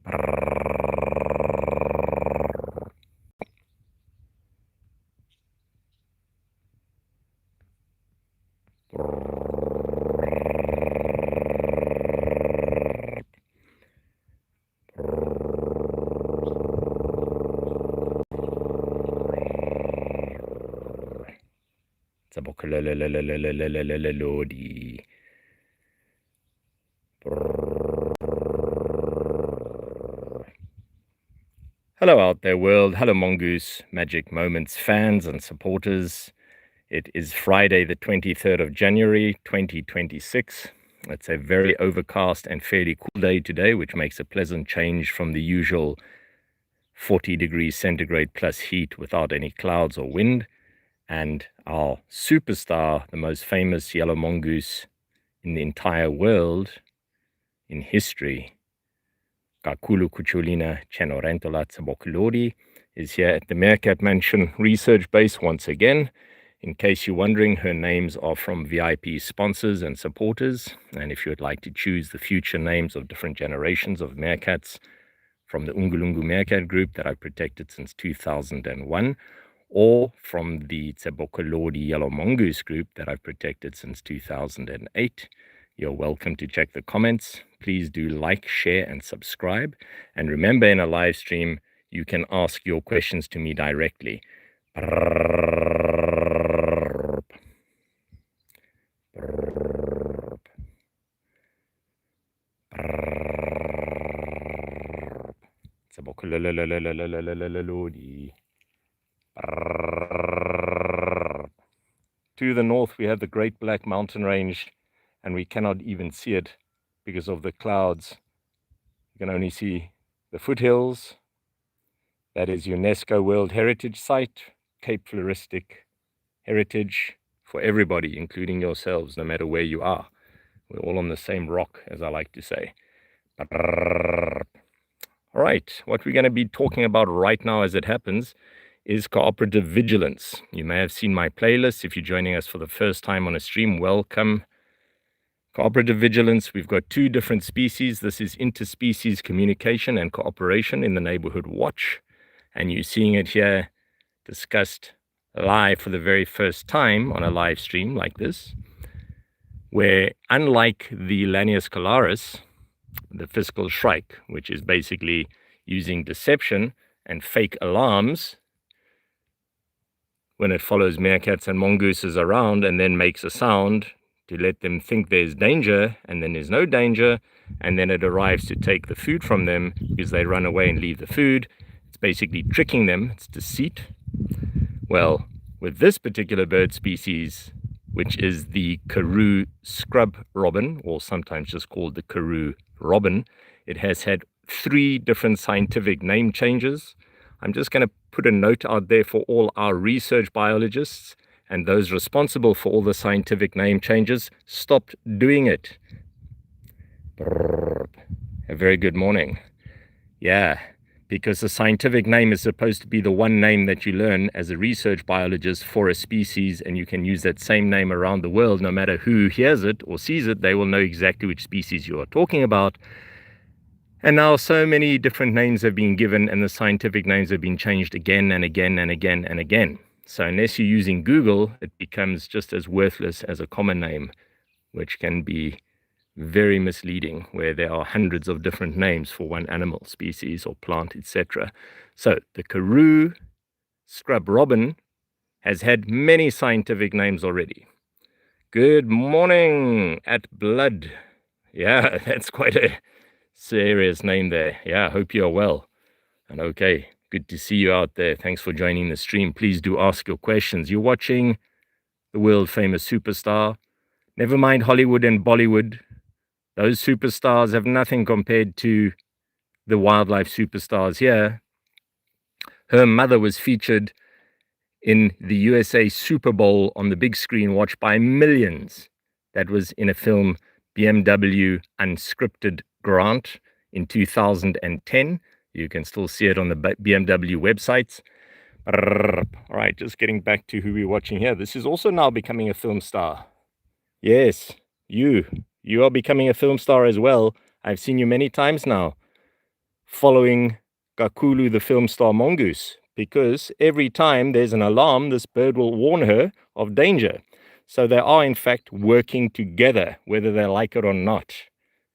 TSEBOKOLODI. Hello out there world, hello Mongoose, Magic Moments fans and supporters. It is Friday the 23rd of January 2026. It's a very overcast and fairly cool day today, which makes a pleasant change from the usual 40 degrees centigrade plus heat without any clouds or wind. And our superstar, the most famous yellow mongoose in the entire world, in history, Kakulu Kuchulina Chenorentola TSEBOKOLODI, is here at the Meerkatmansion research base once again. In case you're wondering, her names are from VIP sponsors and supporters. And if you would like to choose the future names of different generations of meerkats from the Ungulungu Meerkat group that I've protected since 2001, or from the TSEBOKOLODI Yellow Mongoose group that I've protected since 2008, you're welcome to check the comments. Please do like, share, and subscribe. And remember, in a live stream, you can ask your questions to me directly. TSEBOKOLODI. To the north, we have the Great Black Mountain Range, and we cannot even see it because of the clouds. You can only see the foothills. That is UNESCO World Heritage Site, Cape Floristic Heritage for everybody, including yourselves, no matter where you are. We're all on the same rock, as I like to say. All right, what we're going to be talking about right now as it happens is cooperative vigilance. You may have seen my playlist. If you're joining us for the first time on a stream, welcome. Cooperative vigilance, we've got two different species. This is interspecies communication and cooperation in the neighborhood watch. And you're seeing it here discussed live for the very first time on a live stream like this, where unlike the Lanius calaris, the fiscal shrike, which is basically using deception and fake alarms when it follows meerkats and mongooses around and then makes a sound to let them think there's danger, and then there's no danger, and then it arrives to take the food from them because they run away and leave the food. It's basically tricking them. It's deceit. Well, with this particular bird species, which is the Karoo scrub robin, or sometimes just called the Karoo robin, it has had 3 different scientific name changes. I'm just going to put a note out there for all our research biologists and those responsible for all the scientific name changes. Stop doing it. A very good morning. Yeah, because the scientific name is supposed to be the one name that you learn as a research biologist for a species, and you can use that same name around the world. No matter who hears it or sees it, they will know exactly which species you are talking about. And now so many different names have been given, and the scientific names have been changed again and again and again and again. So unless you're using Google, it becomes just as worthless as a common name, which can be very misleading, where there are hundreds of different names for one animal, species, or plant, etc. So the Karoo scrub robin has had many scientific names already. Good morning at Blood. Yeah, that's quite a serious name there. Yeah, I hope you're well and okay. Good to see you out there. Thanks for joining the stream. Please do ask your questions. You're watching the world famous superstar. Never mind Hollywood and Bollywood. Those superstars have nothing compared to the wildlife superstars here. Her mother was featured in the USA Super Bowl on the big screen, watched by millions. That was in a film, BMW Unscripted Grant, in 2010. You can still see it on the BMW websites. All right, just getting back to who we're watching here. This is also now becoming a film star. Yes, you are becoming a film star as well. I've seen you many times now. following Kakulu, the film star Mongoose, because every time there's an alarm, this bird will warn her of danger. So they are, in fact, working together, whether they like it or not.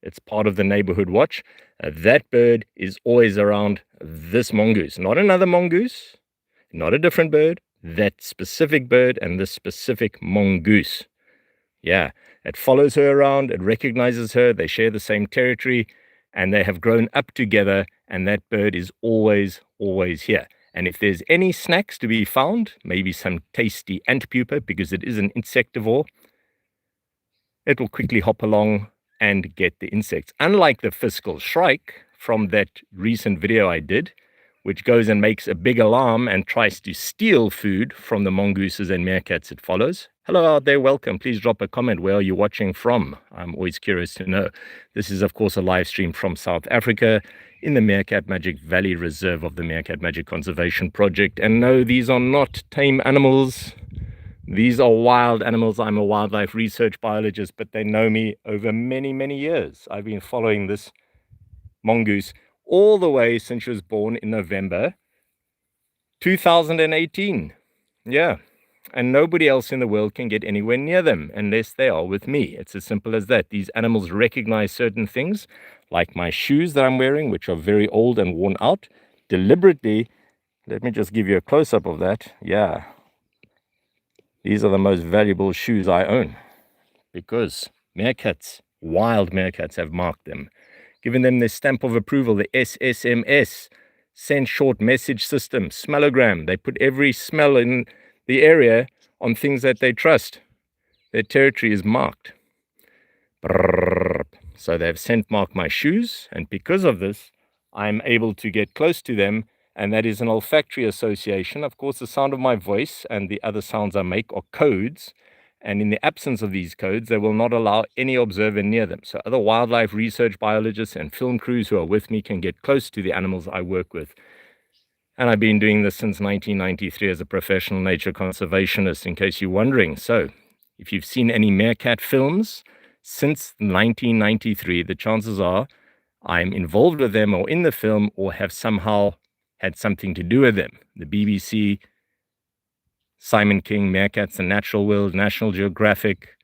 It's part of the neighborhood watch. That bird is always around this mongoose, not another mongoose, not a different bird, that specific bird and this specific mongoose. Yeah, it follows her around, it recognizes her, they share the same territory, and they have grown up together, and that bird is always here. And if there's any snacks to be found, maybe some tasty ant pupa, because it is an insectivore, it will quickly hop along and get the insects. Unlike the fiscal shrike from that recent video I did, which goes and makes a big alarm and tries to steal food from the mongooses and meerkats it follows. Hello out there, welcome. Please drop a comment. Where are you watching from? I'm always curious to know. This is, of course, a live stream from South Africa in the Meerkatmagic Valley Reserve of the Meerkatmagic Conservation Project. And no, these are not tame animals. These are wild animals. I'm a wildlife research biologist, but they know me over many, many years. I've been following this mongoose all the way since she was born in November 2018. Yeah. And nobody else in the world can get anywhere near them unless they are with me. It's as simple as that. These animals recognize certain things, like my shoes that I'm wearing, which are very old and worn out, deliberately. Let me just give you a close-up of that. Yeah. These are the most valuable shoes I own because meerkats, wild meerkats, have marked them, given them their stamp of approval, the SSMS, Send Short Message System, smellogram. They put every smell in the area on things that they trust. Their territory is marked. So they've scent marked my shoes, and because of this, I'm able to get close to them, and that is an olfactory association. Of course, the sound of my voice and the other sounds I make are codes, and in the absence of these codes, they will not allow any observer near them. So other wildlife research biologists and film crews who are with me can get close to the animals I work with. And I've been doing this since 1993 as a professional nature conservationist, in case you're wondering. So if you've seen any meerkat films since 1993, the chances are I'm involved with them or in the film or have somehow had something to do with them. The BBC, Simon King, Meerkats, The Natural World, National Geographic,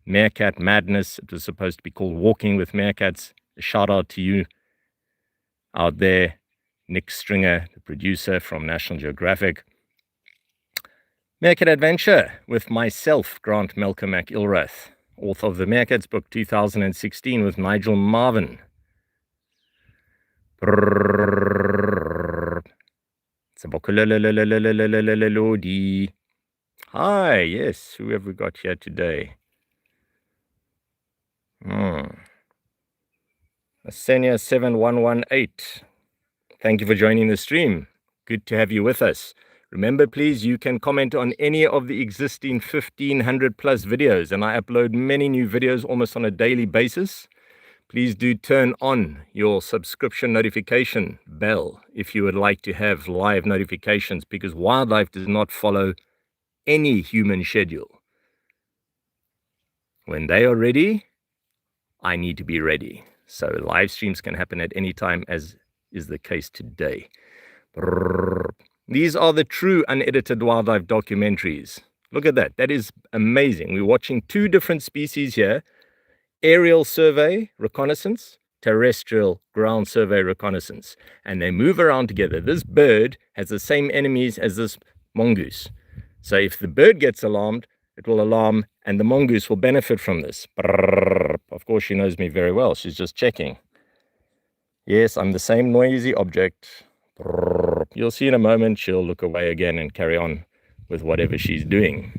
Meerkat Madness. It was supposed to be called Walking with Meerkats. A shout out to you out there. Nick Stringer, the producer from National Geographic. Meerkat Adventure with myself, Grant Malcolm mcilrath, author of the Meerkats book 2016 with Nigel Marvin. TSEBOKOLODI. Hi, yes, who have we got here today? Asenia 7118. Thank you for joining the stream. Good to have you with us. Remember, please, you can comment on any of the existing 1,500 plus videos, and I upload many new videos almost on a daily basis. Please do turn on your subscription notification bell if you would like to have live notifications, because wildlife does not follow any human schedule. When they are ready, I need to be ready. So live streams can happen at any time, as is the case today. These are the true unedited wildlife documentaries. Look at that. That is amazing. We're watching two different species here. Aerial survey reconnaissance, terrestrial ground survey reconnaissance. And they move around together. This bird has the same enemies as this mongoose. So if the bird gets alarmed, it will alarm, and the mongoose will benefit from this. Of course, she knows me very well. She's just checking. Yes, I'm the same noisy object. You'll see in a moment she'll look away again and carry on with whatever she's doing.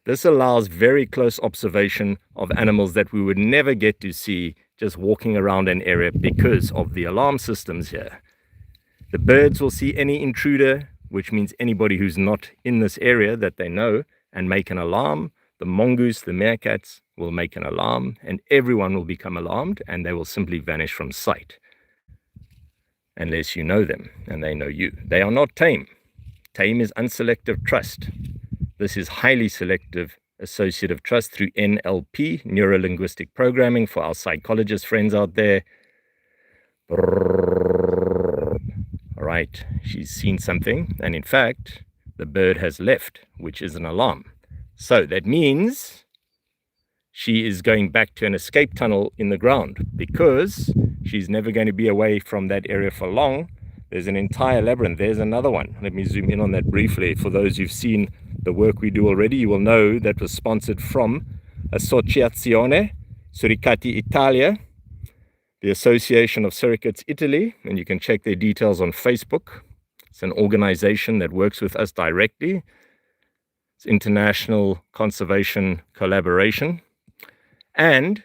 This allows very close observation of animals that we would never get to see just walking around an area because of the alarm systems here. The birds will see any intruder, which means anybody who's not in this area that they know, and make an alarm. The mongoose, the meerkats, will make an alarm, and everyone will become alarmed, and they will simply vanish from sight unless you know them and they know you. They are not tame. Tame is unselective trust. This is highly selective associative trust through NLP, neuro-linguistic programming, for our psychologist friends out there. All right, she's seen something, and in fact, the bird has left, which is an alarm. So that means she is going back to an escape tunnel in the ground because she's never going to be away from that area for long. There's an entire labyrinth. There's another one. Let me zoom in on that briefly. For those who've seen the work we do already, you will know that was sponsored from Associazione Suricati Italia, the Association of Suricates Italy, and you can check their details on Facebook. It's an organization that works with us directly. It's international conservation collaboration. And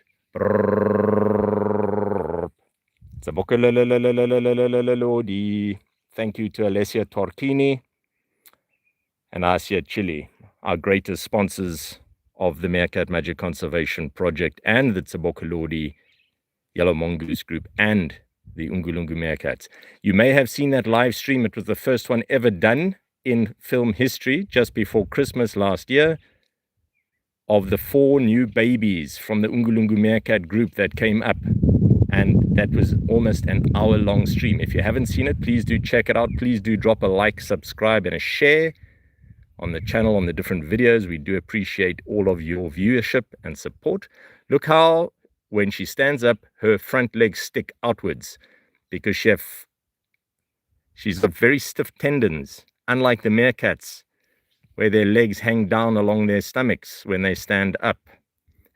TSEBOKOLODI. Thank you to Alessia Tortini and Asia Chile, our greatest sponsors of the Meerkat Magic Conservation Project and the TSEBOKOLODI Yellow Mongoose Group and the Ungulungu Meerkats. You may have seen that live stream. It was the first one ever done in film history just before Christmas last year, of the 4 new babies from the Ungulungu Meerkat group that came up. And that was almost an hour-long stream. If you haven't seen it, please do check it out. Please do drop a like, subscribe, and a share on the channel, on the different videos. We do appreciate all of your viewership and support. Look how, when she stands up, her front legs stick outwards because she's got very stiff tendons, unlike the meerkats, where their legs hang down along their stomachs when they stand up.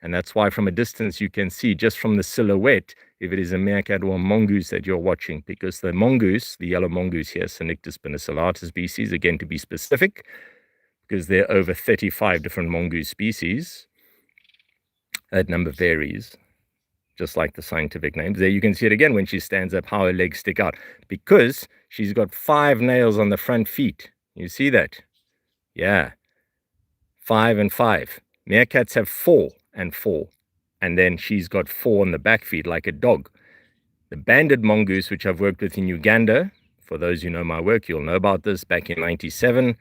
And that's why from a distance you can see just from the silhouette if it is a meerkat or a mongoose that you're watching, because the mongoose, the yellow mongoose here, cynictispenicillata species, again to be specific, because there are over 35 different mongoose species. That number varies, just like the scientific names. There you can see it again when she stands up, how her legs stick out, because she's got 5 nails on the front feet. You see that? Yeah, 5 and 5. Meerkats have 4 and 4. And then she's got 4 on the back feet, like a dog. The banded mongoose, which I've worked with in Uganda, for those who know my work, you'll know about this, back in '97,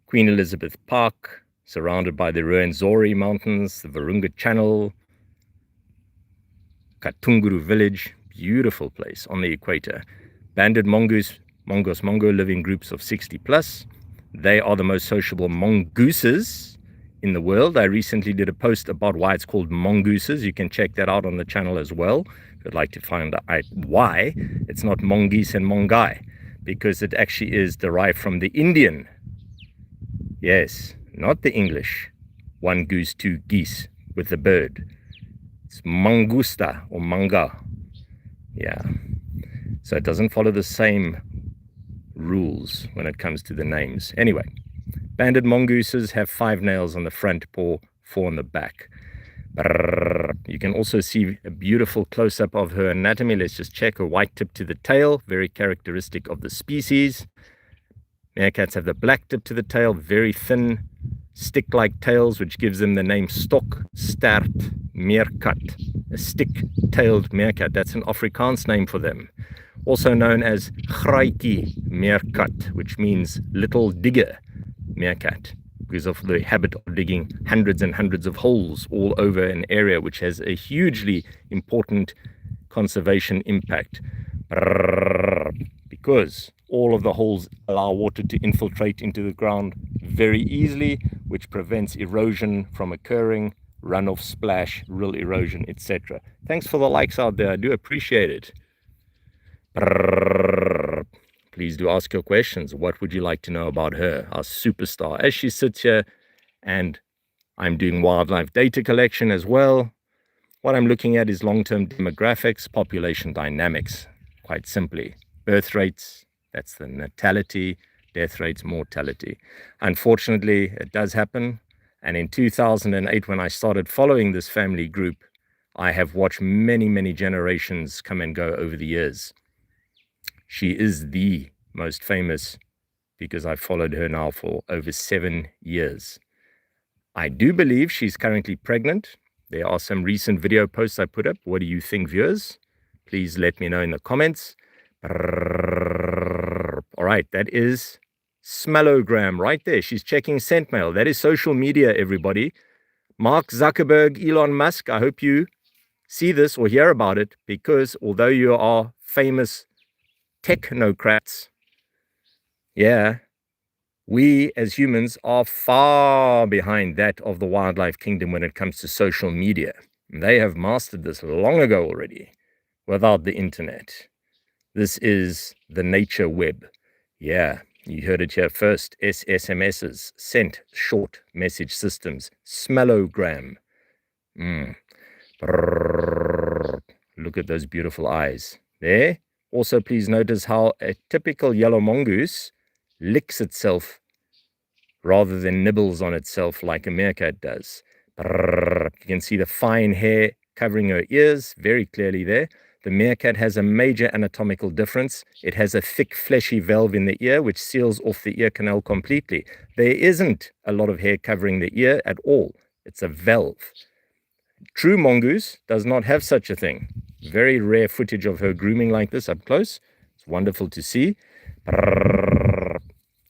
Queen Elizabeth Park, surrounded by the Ruwenzori Mountains, the Virunga Channel, Katunguru Village, beautiful place on the equator. Banded mongoose, Mongo live in groups of 60 plus. They are the most sociable mongooses in the world. I recently did a post about why it's called mongooses. You can check that out on the channel as well if you'd like to find out why it's not mongoose and mongai, because it actually is derived from the Indian. Yes, not the English. 1 goose, 2 geese with the bird. It's mangusta or manga. Yeah. So it doesn't follow the same rules when it comes to the names. Anyway, banded mongooses have 5 nails on the front paw, 4 on the back. You can also see a beautiful close-up of her anatomy. Let's just check her white tip to the tail, very characteristic of the species. Meerkats have the black tip to the tail, very thin, stick-like tails, which gives them the name stok, start, meerkat, a stick-tailed meerkat. That's an Afrikaans name for them. Also known as Graaitjie meerkat, which means little digger meerkat, because of the habit of digging hundreds and hundreds of holes all over an area, which has a hugely important conservation impact, because all of the holes allow water to infiltrate into the ground very easily, which prevents erosion from occurring, runoff, splash, rill erosion, etc. Thanks for the likes out there. I do appreciate it. Please do ask your questions. What would you like to know about her, our superstar, as she sits here? And I'm doing wildlife data collection as well. What I'm looking at is long-term demographics, population dynamics, quite simply. Birth rates, that's the natality, death rates, mortality. Unfortunately, it does happen. And in 2008, when I started following this family group, I have watched many, many generations come and go over the years. She is the most famous because I've followed her now for over 7 years. I do believe she's currently pregnant. There are some recent video posts I put up. What do you think, viewers? Please let me know in the comments. All right, that is Smellogram right there. She's checking Scentmail. That is social media, everybody. Mark Zuckerberg, Elon Musk, I hope you see this or hear about it because although you are famous technocrats, yeah, we as humans are far behind that of the wildlife kingdom when it comes to social media. They have mastered this long ago already without the internet. This is the nature web. Yeah, you heard it here first. SSMSs, sent short message systems, smellogram. Look at those beautiful eyes. There. Also, please notice how a typical yellow mongoose licks itself rather than nibbles on itself like a meerkat does. You can see the fine hair covering her ears very clearly there. The meerkat has a major anatomical difference. It has a thick fleshy valve in the ear which seals off the ear canal completely. There isn't a lot of hair covering the ear at all. It's a valve. True mongoose does not have such a thing. Very rare footage of her grooming like this up close. It's wonderful to see.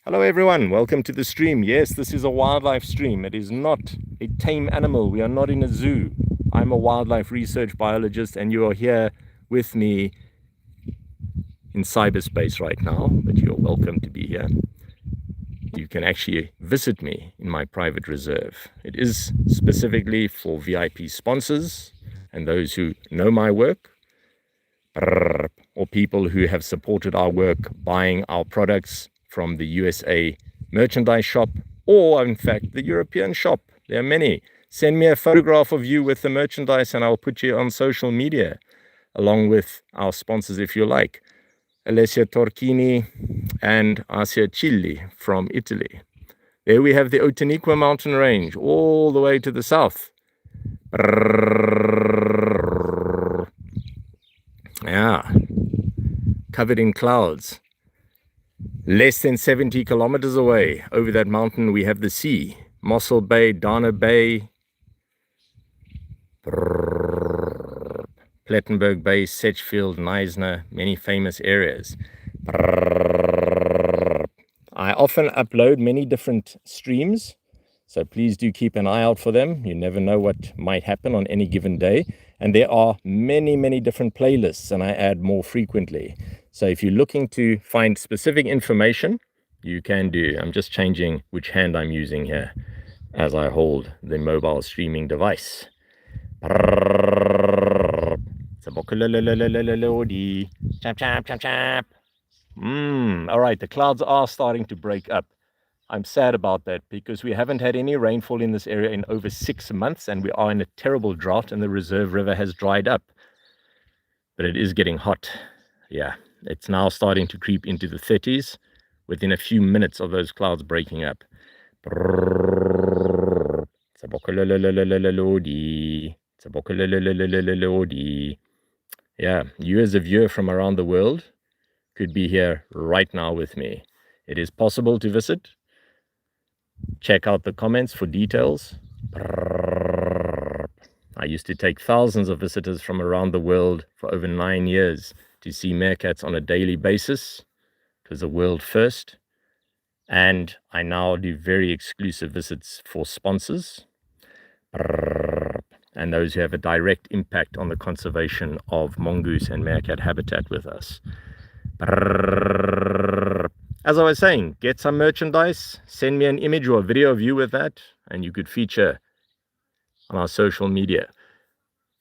Hello everyone, welcome to the stream. Yes, this is a wildlife stream. It is not a tame animal. We are not in a zoo. I'm a wildlife research biologist and you are here with me in cyberspace right now, but you're welcome to be here. You can actually visit me in my private reserve. It is specifically for VIP sponsors and those who know my work, or people who have supported our work buying our products from the USA merchandise shop, or in fact the European shop. There are many. Send me a photograph of you with the merchandise and I'll put you on social media along with our sponsors if you like. Alessia Torchini and Asia Chilli from Italy. There we have the Otaniqua mountain range all the way to the south. Yeah, covered in clouds. Less than 70 kilometers away over that mountain we have the sea. Mossel Bay, Dana Bay, Plettenberg Bay, Setchfield, Neisner, many famous areas. I often upload many different streams, so please do keep an eye out for them. You never know what might happen on any given day. And there are many, many different playlists, and I add more frequently. So if you're looking to find specific information, you can do. I'm just changing which hand I'm using here as I hold the mobile streaming device. TSEBOKOLODI. Chap, chap, chap, chap. All right, the clouds are starting to break up. I'm sad about that because we haven't had any rainfall in this area in over 6 months and we are in a terrible drought and the reserve river has dried up. But it is getting hot. Yeah, it's now starting to creep into the 30s within a few minutes of those clouds breaking up. TSEBOKOLODI. TSEBOKOLODI. Yeah, you as a viewer from around the world could be here right now with me. It is possible to visit. Check out the comments for details. I used to take thousands of visitors from around the world for over 9 years to see meerkats on a daily basis. It was a world first. And I now do very exclusive visits for sponsors and those who have a direct impact on the conservation of mongoose and meerkat habitat with us. As I was saying, get some merchandise, send me an image or a video of you with that, and you could feature on our social media.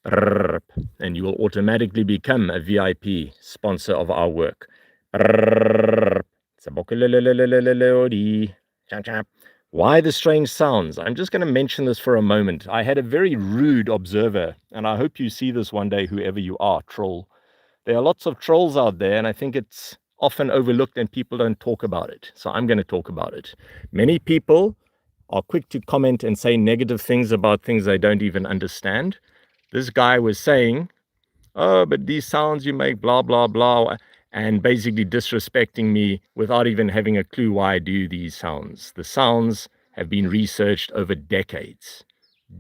And you will automatically become a VIP sponsor of our work. Why the strange sounds? I'm just going to mention this for a moment. I had a very rude observer, and I hope you see this one day, whoever you are, troll. There are lots of trolls out there, and I think it's often overlooked and people don't talk about it. So I'm going to talk about it. Many people are quick to comment and say negative things about things they don't even understand. This guy was saying, oh, but these sounds you make, blah, blah, blah, and basically disrespecting me without even having a clue why I do these sounds. The sounds have been researched over decades.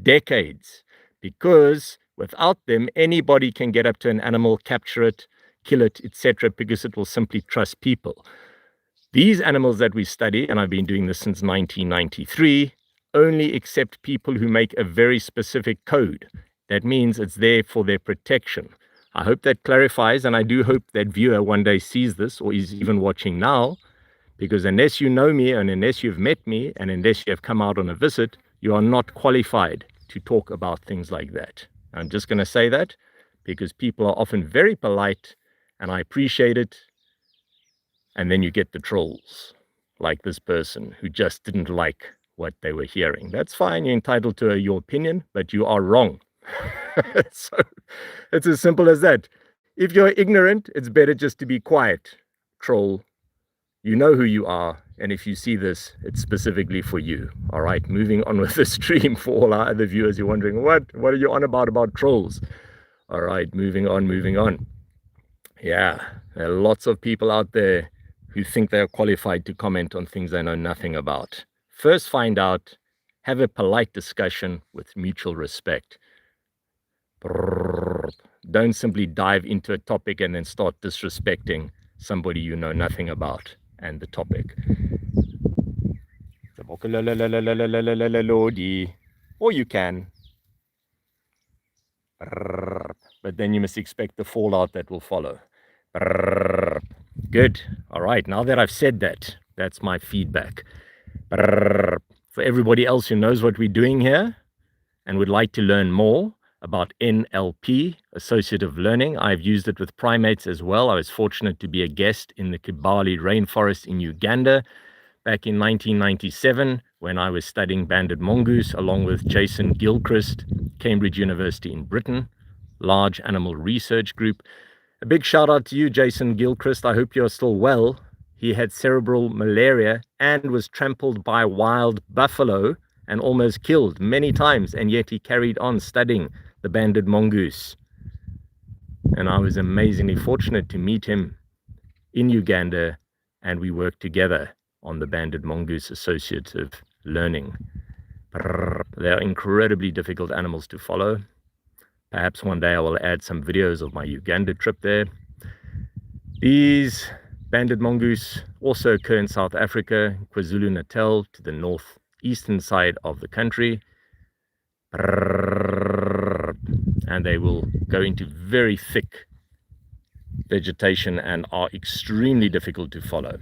Decades. Because without them, anybody can get up to an animal, capture it, kill it, etc., because it will simply trust people. These animals that we study, and I've been doing this since 1993, only accept people who make a very specific code. That means it's there for their protection. I hope that clarifies, and I do hope that viewer one day sees this or is even watching now, because unless you know me and unless you've met me and unless you have come out on a visit, you are not qualified to talk about things like that. I'm just going to say that because people are often very polite and I appreciate it. And then you get the trolls like this person who just didn't like what they were hearing. That's fine. You're entitled to your opinion, but you are wrong. So it's as simple as that. If you're ignorant, it's better just to be quiet. Troll, you know who you are. And if you see this, it's specifically for you. All right, moving on with the stream for all our other viewers. You're wondering, what are you on about trolls? All right, moving on. Yeah, there are lots of people out there who think they are qualified to comment on things they know nothing about. First, find out, have a polite discussion with mutual respect. Don't simply dive into a topic and then start disrespecting somebody you know nothing about and the topic. Or you can. But then you must expect the fallout that will follow. Good. All right. Now that I've said that, that's my feedback. For everybody else who knows what we're doing here and would like to learn more about NLP, associative learning, I've used it with primates as well. I was fortunate to be a guest in the Kibale rainforest in Uganda back in 1997 when I was studying banded mongoose along with Jason Gilchrist, Cambridge University in Britain, large animal research group. A big shout out to you, Jason Gilchrist. I hope you're still well. He had cerebral malaria and was trampled by wild buffalo and almost killed many times, and yet he carried on studying the banded mongoose. And I was amazingly fortunate to meet him in Uganda, and we worked together on the banded mongoose associative learning. They are incredibly difficult animals to follow. Perhaps one day I will add some videos of my Uganda trip there. These banded mongoose also occur in South Africa, KwaZulu-Natal, to the northeastern side of the country. And they will go into very thick vegetation and are extremely difficult to follow.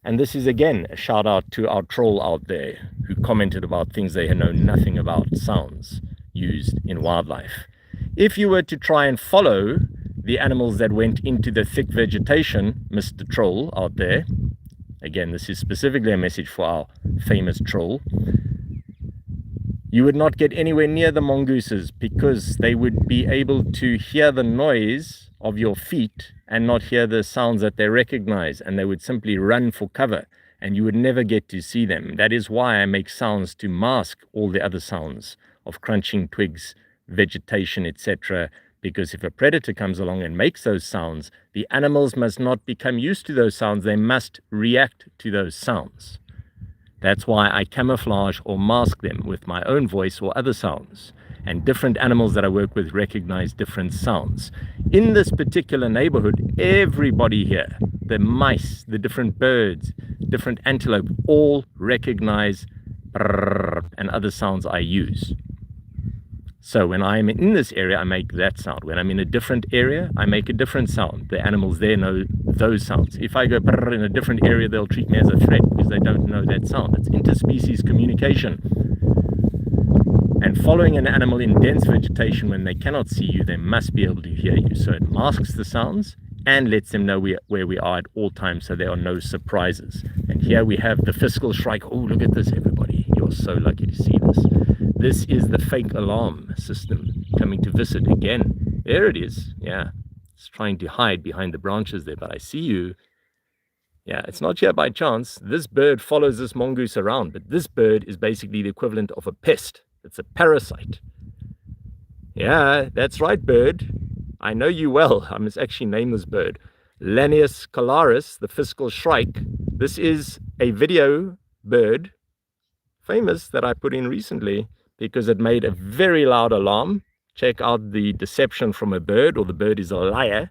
And this is again a shout out to our troll out there who commented about things they know nothing about, sounds used in wildlife. If you were to try and follow the animals that went into the thick vegetation, Mr. Troll out there, again, this is specifically a message for our famous troll, you would not get anywhere near the mongooses because they would be able to hear the noise of your feet and not hear the sounds that they recognize, and they would simply run for cover and you would never get to see them. That is why I make sounds to mask all the other sounds of crunching twigs, vegetation, etc. Because if a predator comes along and makes those sounds, the animals must not become used to those sounds. They must react to those sounds. That's why I camouflage or mask them with my own voice or other sounds. And different animals that I work with recognize different sounds. In this particular neighborhood, everybody here, the mice, the different birds, different antelope, all recognize and other sounds I use. So when I'm in this area, I make that sound. When I'm in a different area, I make a different sound. The animals there know those sounds. If I go in a different area, they'll treat me as a threat because they don't know that sound. It's interspecies communication. And following an animal in dense vegetation when they cannot see you, they must be able to hear you. So it masks the sounds and lets them know where we are at all times, so there are no surprises. And here we have the fiscal shrike. Oh, look at this, everybody. You're so lucky to see this. This is the fake alarm system coming to visit again. There it is. Yeah, it's trying to hide behind the branches there, but I see you. Yeah, it's not here by chance. This bird follows this mongoose around, but this bird is basically the equivalent of a pest. It's a parasite. Yeah, that's right, bird. I know you well. I must actually name this bird. Lanius calaris, the fiscal shrike. This is a video bird, famous, that I put in recently because it made a very loud alarm. Check out the deception from a bird, or the bird is a liar.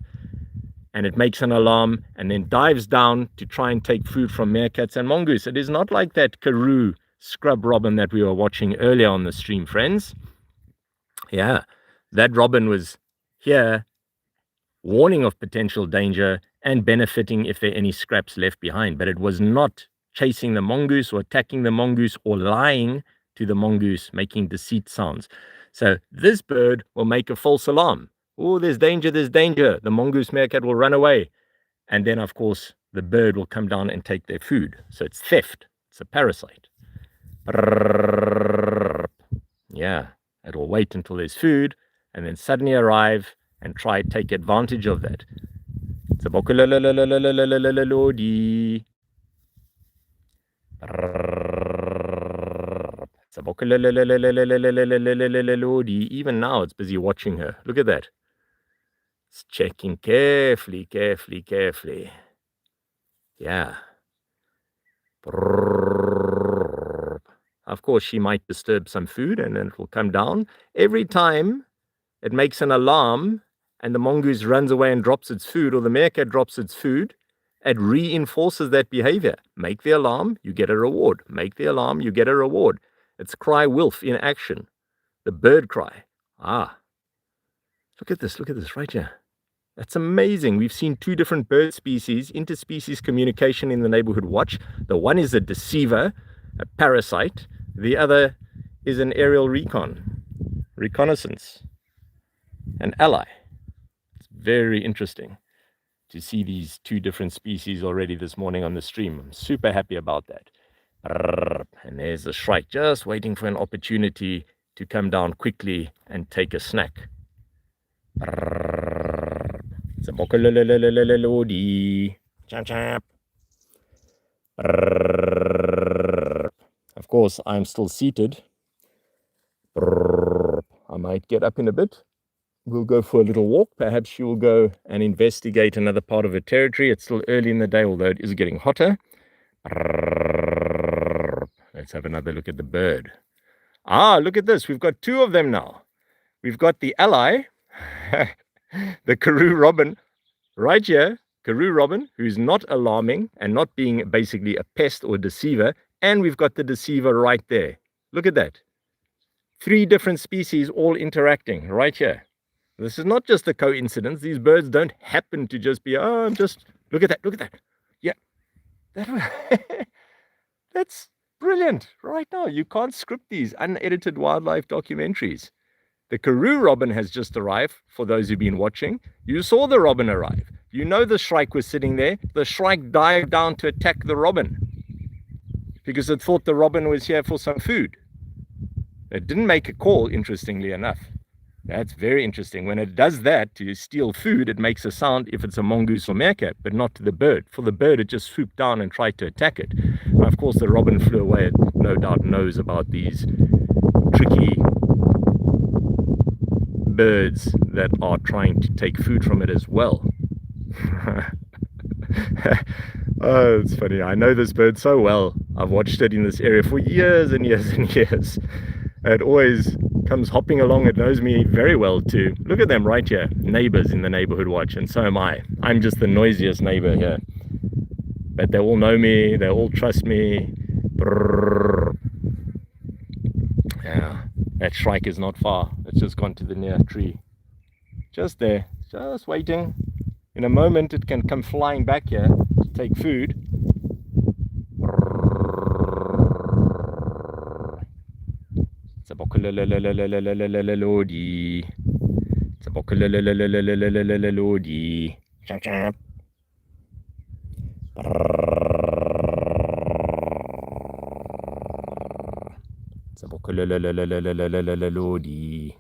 And it makes an alarm and then dives down to try and take food from meerkats and mongoose. It is not like that karoo scrub robin that we were watching earlier on the stream, friends. Yeah, that robin was here, warning of potential danger and benefiting if there are any scraps left behind. But it was not chasing the mongoose or attacking the mongoose or lying to the mongoose, making deceit sounds. So this bird will make a false alarm. Oh, there's danger, there's danger. The mongoose meerkat will run away. And then, of course, the bird will come down and take their food. So it's theft. It's a parasite. Yeah, it will wait until there's food and then suddenly arrive and try to take advantage of that. TSEBOKOLODI. Even now it's busy watching her. Look at that. It's checking carefully, carefully, carefully. Yeah. Of course, she might disturb some food and then it will come down. Every time it makes an alarm and the mongoose runs away and drops its food, or the meerkat drops its food, it reinforces that behavior. Make the alarm, you get a reward. Make the alarm, you get a reward. It's cry wolf in action. The bird cry. Ah. Look at this right here. That's amazing. We've seen two different bird species, interspecies communication in the neighborhood watch. The one is a deceiver, a parasite. The other is an aerial reconnaissance, an ally. It's very interesting to see these two different species already this morning on the stream. I'm super happy about that. And there's the shrike just waiting for an opportunity to come down quickly and take a snack. TSEBOKOLODI. Chap chap. Of course, I'm still seated. I might get up in a bit. We'll go for a little walk. Perhaps she will go and investigate another part of her territory. It's still early in the day, although it is getting hotter. Let's have another look at the bird. Ah, look at this. We've got two of them now. We've got the ally, the Karoo robin, right here. Karoo robin, who's not alarming and not being basically a pest or deceiver. And we've got the deceiver right there. Look at that. Three different species all interacting right here. This is not just a coincidence. These birds don't happen to just be, oh, just, look at that, look at that. Yeah, that's brilliant. Right now, you can't script these unedited wildlife documentaries. The Karoo robin has just arrived, for those who've been watching. You saw the robin arrive. You know the shrike was sitting there. The shrike dived down to attack the robin because it thought the robin was here for some food. It didn't make a call, interestingly enough. That's very interesting. When it does that to steal food, it makes a sound if it's a mongoose or meerkat, but not to the bird. For the bird, it just swooped down and tried to attack it. And of course, the robin flew away. It no doubt knows about these tricky birds that are trying to take food from it as well. Oh, it's funny. I know this bird so well. I've watched it in this area for years and years and years. It always comes hopping along. It knows me very well too. Look at them right here. Neighbors in the neighborhood watch, and so am I. I'm just the noisiest neighbor here. But they all know me. They all trust me. Brrr. Yeah, that shrike is not far. It's just gone to the near tree. Just there. Just waiting. In a moment, it can come flying back here to take food. TSEBOKOLODI. TSEBOKOLODI. Chap chap. TSEBOKOLODI.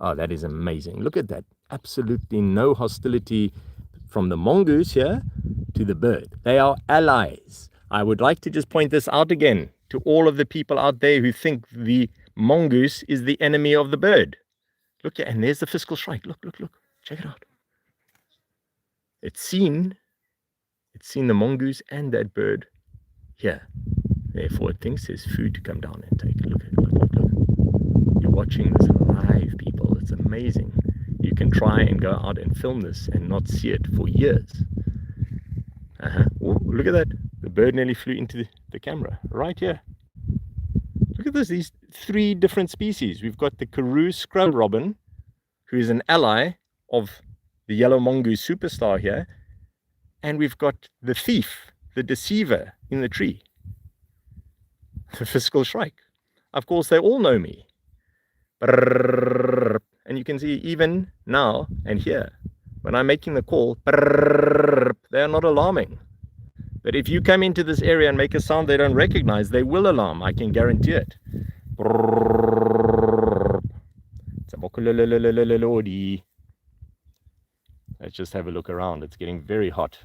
Oh, that is amazing. Look at that. Absolutely no hostility from the mongoose here to the bird. They are allies. I would like to just point this out again to all of the people out there who think the mongoose is the enemy of the bird. Look here, and there's the fiscal shrike. Look, look, look. Check it out. It's seen the mongoose and that bird here. Therefore, it thinks there's food to come down and take. Look, look, look, look. You're watching this live, people. It's amazing. You can try and go out and film this and not see it for years. Oh, look at that. The bird nearly flew into the camera right here. Look at this, these three different species. We've got the Karoo scrub robin, who is an ally of the yellow mongoose superstar here. And we've got the thief, the deceiver in the tree, the fiscal shrike. Of course, they all know me. And you can see even now and here, when I'm making the call, they are not alarming. But if you come into this area and make a sound they don't recognize, they will alarm. I can guarantee it. TSEBOKOLODI. Let's just have a look around. It's getting very hot.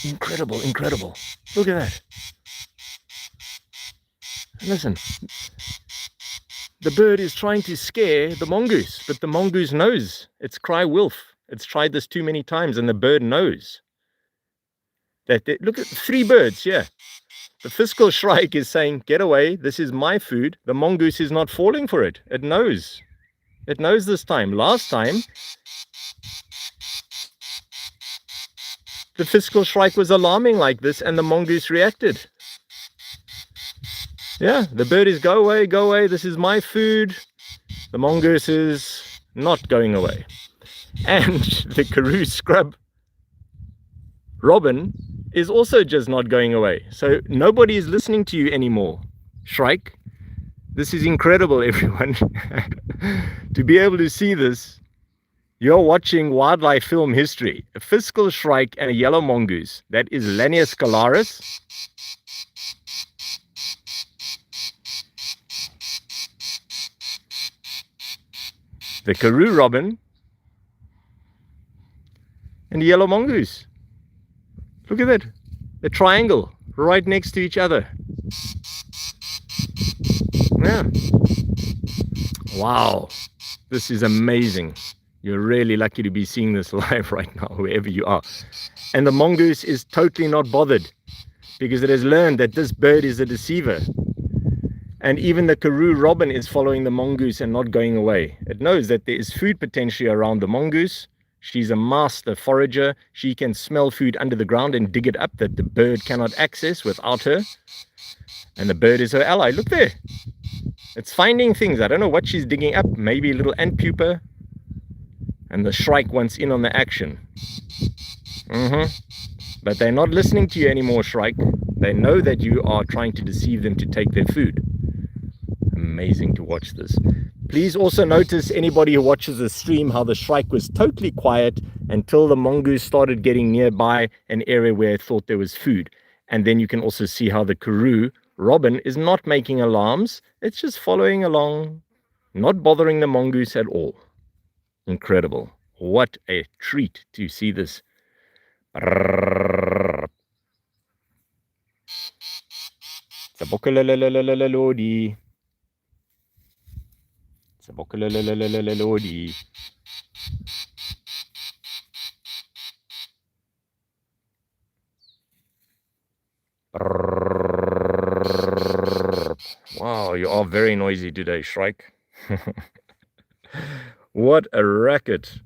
Incredible, incredible. Look at that. Listen. The bird is trying to scare the mongoose, but the mongoose knows. It's cry wolf. It's tried this too many times, and the bird knows. Look at 3 birds here. The fiscal shrike is saying, get away, this is my food. The mongoose is not falling for it. It knows. It knows this time. Last time, the fiscal shrike was alarming like this, and the mongoose reacted. Yeah, the bird is go away, this is my food. The mongoose is not going away. And the Karoo scrub robin is also just not going away. So nobody is listening to you anymore, shrike. This is incredible, everyone. To be able to see this, you're watching wildlife film history. A fiscal shrike and a yellow mongoose. That is Lania scalaris. The Karoo robin and the yellow mongoose. Look at that, the triangle right next to each other. Yeah. Wow, this is amazing. You're really lucky to be seeing this live right now, wherever you are. And the mongoose is totally not bothered because it has learned that this bird is a deceiver. And even the Karoo robin is following the mongoose and not going away. It knows that there is food potentially around the mongoose. She's a master forager. She can smell food under the ground and dig it up that the bird cannot access without her. And the bird is her ally. Look there. It's finding things. I don't know what she's digging up. Maybe a little ant pupa. And the shrike wants in on the action. But they're not listening to you anymore, shrike. They know that you are trying to deceive them to take their food. Amazing to watch this. Please also notice, anybody who watches the stream, how the shrike was totally quiet until the mongoose started getting nearby an area where it thought there was food. And then you can also see how the Karoo robin is not making alarms. It's just following along, not bothering the mongoose at all. Incredible. What a treat to see this. TSEBOKOLODI. TSEBOKOLODI. Wow, you are very noisy today, shrike. What a racket.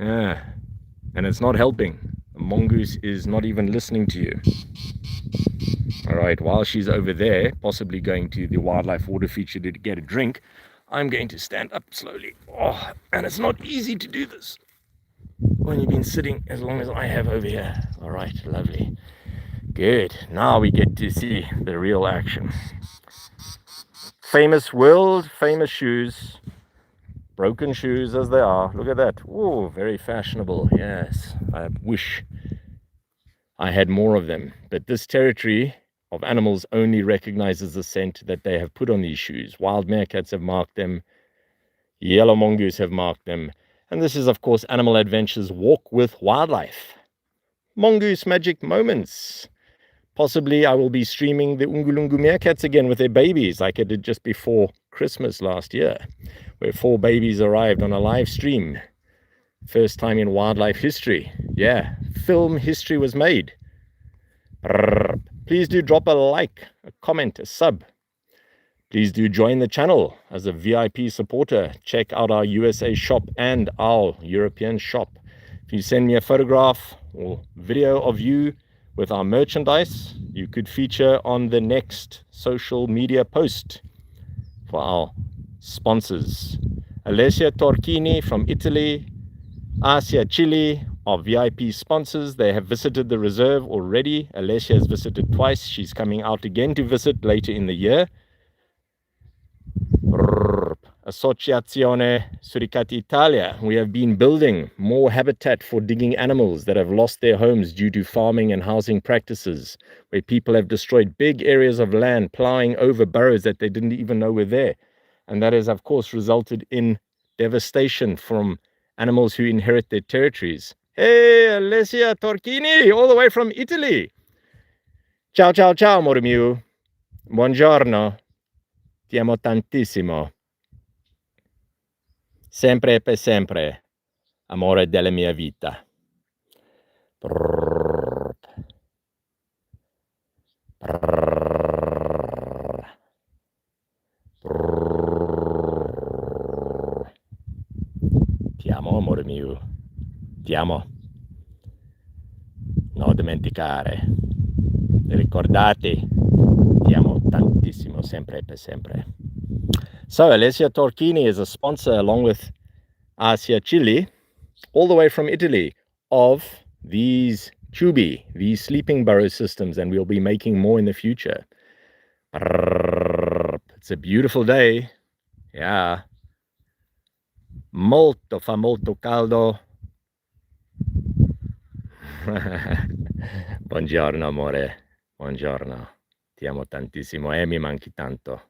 Yeah. And it's not helping. The mongoose is not even listening to you. All right, while she's over there, possibly going to the wildlife water feature to get a drink, I'm going to stand up slowly. Oh, and it's not easy to do this when you've been sitting as long as I have over here. All right, lovely. Good. Now we get to see the real action. Famous world, famous shoes. Broken shoes as they are. Look at that. Oh, very fashionable. Yes. I wish I had more of them. But this territory of animals only recognizes the scent that they have put on these shoes. Wild meerkats have marked them. Yellow mongoose have marked them. And this is, of course, Animal Adventures Walk with Wildlife. Mongoose magic moments. Possibly I will be streaming the Ungulungu meerkats again with their babies, like I did just before Christmas last year, where 4 babies arrived on a live stream. First time in wildlife history. Yeah, film history was made. Please do drop a like, a comment, a sub. Please do join the channel as a VIP supporter. Check out our USA shop and our European shop. If you send me a photograph or video of you with our merchandise, you could feature on the next social media post for our sponsors. Alessia Torchini from Italy, Asia Chile are VIP sponsors. They have visited the reserve already. Alessia has visited twice. She's coming out again to visit later in the year. Associazione Suricati Italia. We have been building more habitat for digging animals that have lost their homes due to farming and housing practices, where people have destroyed big areas of land, plowing over burrows that they didn't even know were there. And that has, of course, resulted in devastation from animals who inherit their territories. Hey, Alessia Torchini, all the way from Italy. Ciao, ciao, ciao, amore mio. Buongiorno. Ti amo tantissimo. Sempre e per sempre, amore della mia vita. Brrr. Brrr. Brrr. Ti amo, amore mio. Ti amo. Non dimenticare. Ricordati. Ti amo tantissimo, sempre e per sempre. So Alessia Torchini is a sponsor, along with Asia Chile, all the way from Italy, of these tubi, these sleeping burrow systems, and we'll be making more in the future. It's a beautiful day. Yeah. Fa molto caldo. Buongiorno, amore. Buongiorno. Ti amo tantissimo e mi manchi tanto.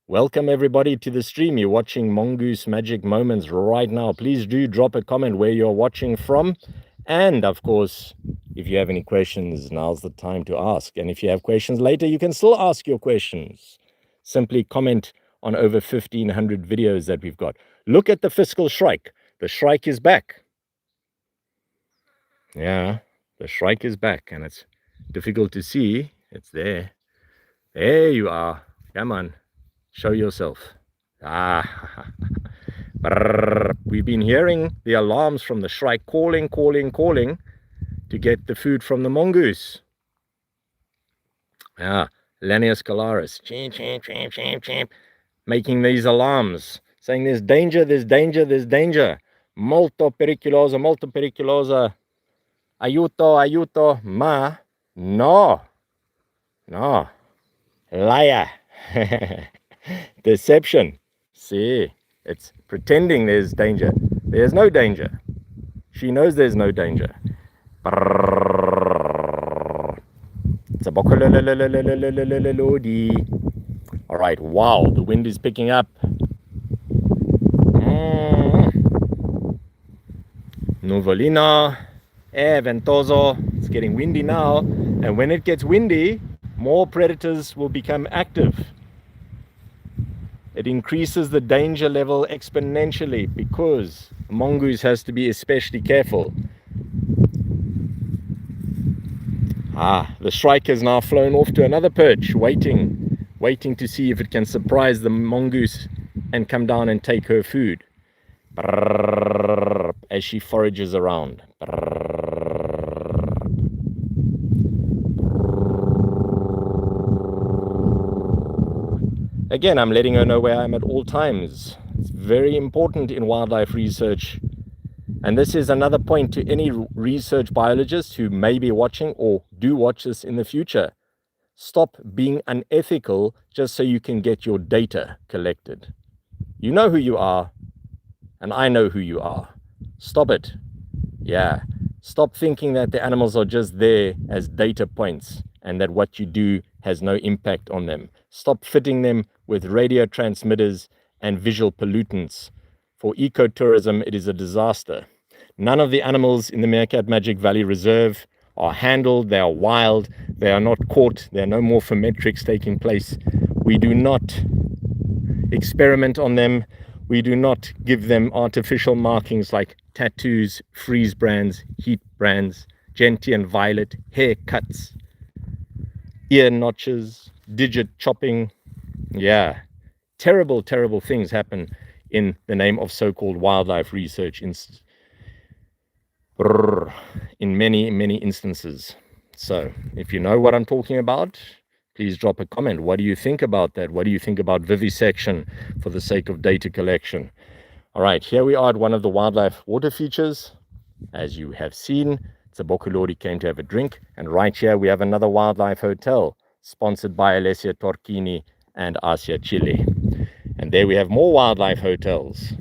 Welcome everybody to the stream. You're watching Mongoose Magic Moments right now. Please do drop a comment where you're watching from. And of course, if you have any questions, now's the time to ask. And if you have questions later, you can still ask your questions. Simply comment on over 1,500 videos that we've got. Look at the fiscal shrike. The shrike is back. Yeah, the shrike is back, and it's difficult to see. It's there. There you are. Come on. Show yourself. Ah. We've been hearing the alarms from the shrike calling to get the food from the mongoose. Ah, Lanius scalaris. Chimp, chimp, chimp, chimp, chimp. Making these alarms. Saying there's danger, there's danger, there's danger. Molto pericolosa, molto pericolosa. Aiuto, aiuto. Ma, no. No. Liar. Deception. See, it's pretending there's danger. There's no danger. She knows there's no danger. TSEBOKOLODI. All right, wow, the wind is picking up. Nuvolino. Ventoso. It's getting windy now. And when it gets windy, more predators will become active. It increases the danger level exponentially because the mongoose has to be especially careful. The shrike has now flown off to another perch, waiting to see if it can surprise the mongoose and come down and take her food as she forages around. Again, I'm letting her know where I'm at all times. It's very important in wildlife research. And this is another point to any research biologist who may be watching or do watch this in the future. Stop being unethical just so you can get your data collected. You know who you are, and I know who you are. Stop it. Yeah. Stop thinking that the animals are just there as data points and that what you do has no impact on them. Stop fitting them with radio transmitters and visual pollutants. For ecotourism, it is a disaster. None of the animals in the Meerkat Magic Valley Reserve are handled. They are wild. They are not caught. There are no morphometrics taking place. We do not experiment on them. We do not give them artificial markings like tattoos, freeze brands, heat brands, gentian violet, haircuts, ear notches, digit chopping. Yeah, terrible, terrible things happen in the name of so-called wildlife research in many, many instances. So if you know what I'm talking about, please drop a comment. What do you think about that? What do you think about vivisection for the sake of data collection? All right, here we are at one of the wildlife water features. As you have seen, TSEBOKOLODI came to have a drink. And right here we have another wildlife hotel sponsored by Alessia Torchini and Asia Chile. And there we have more wildlife hotels.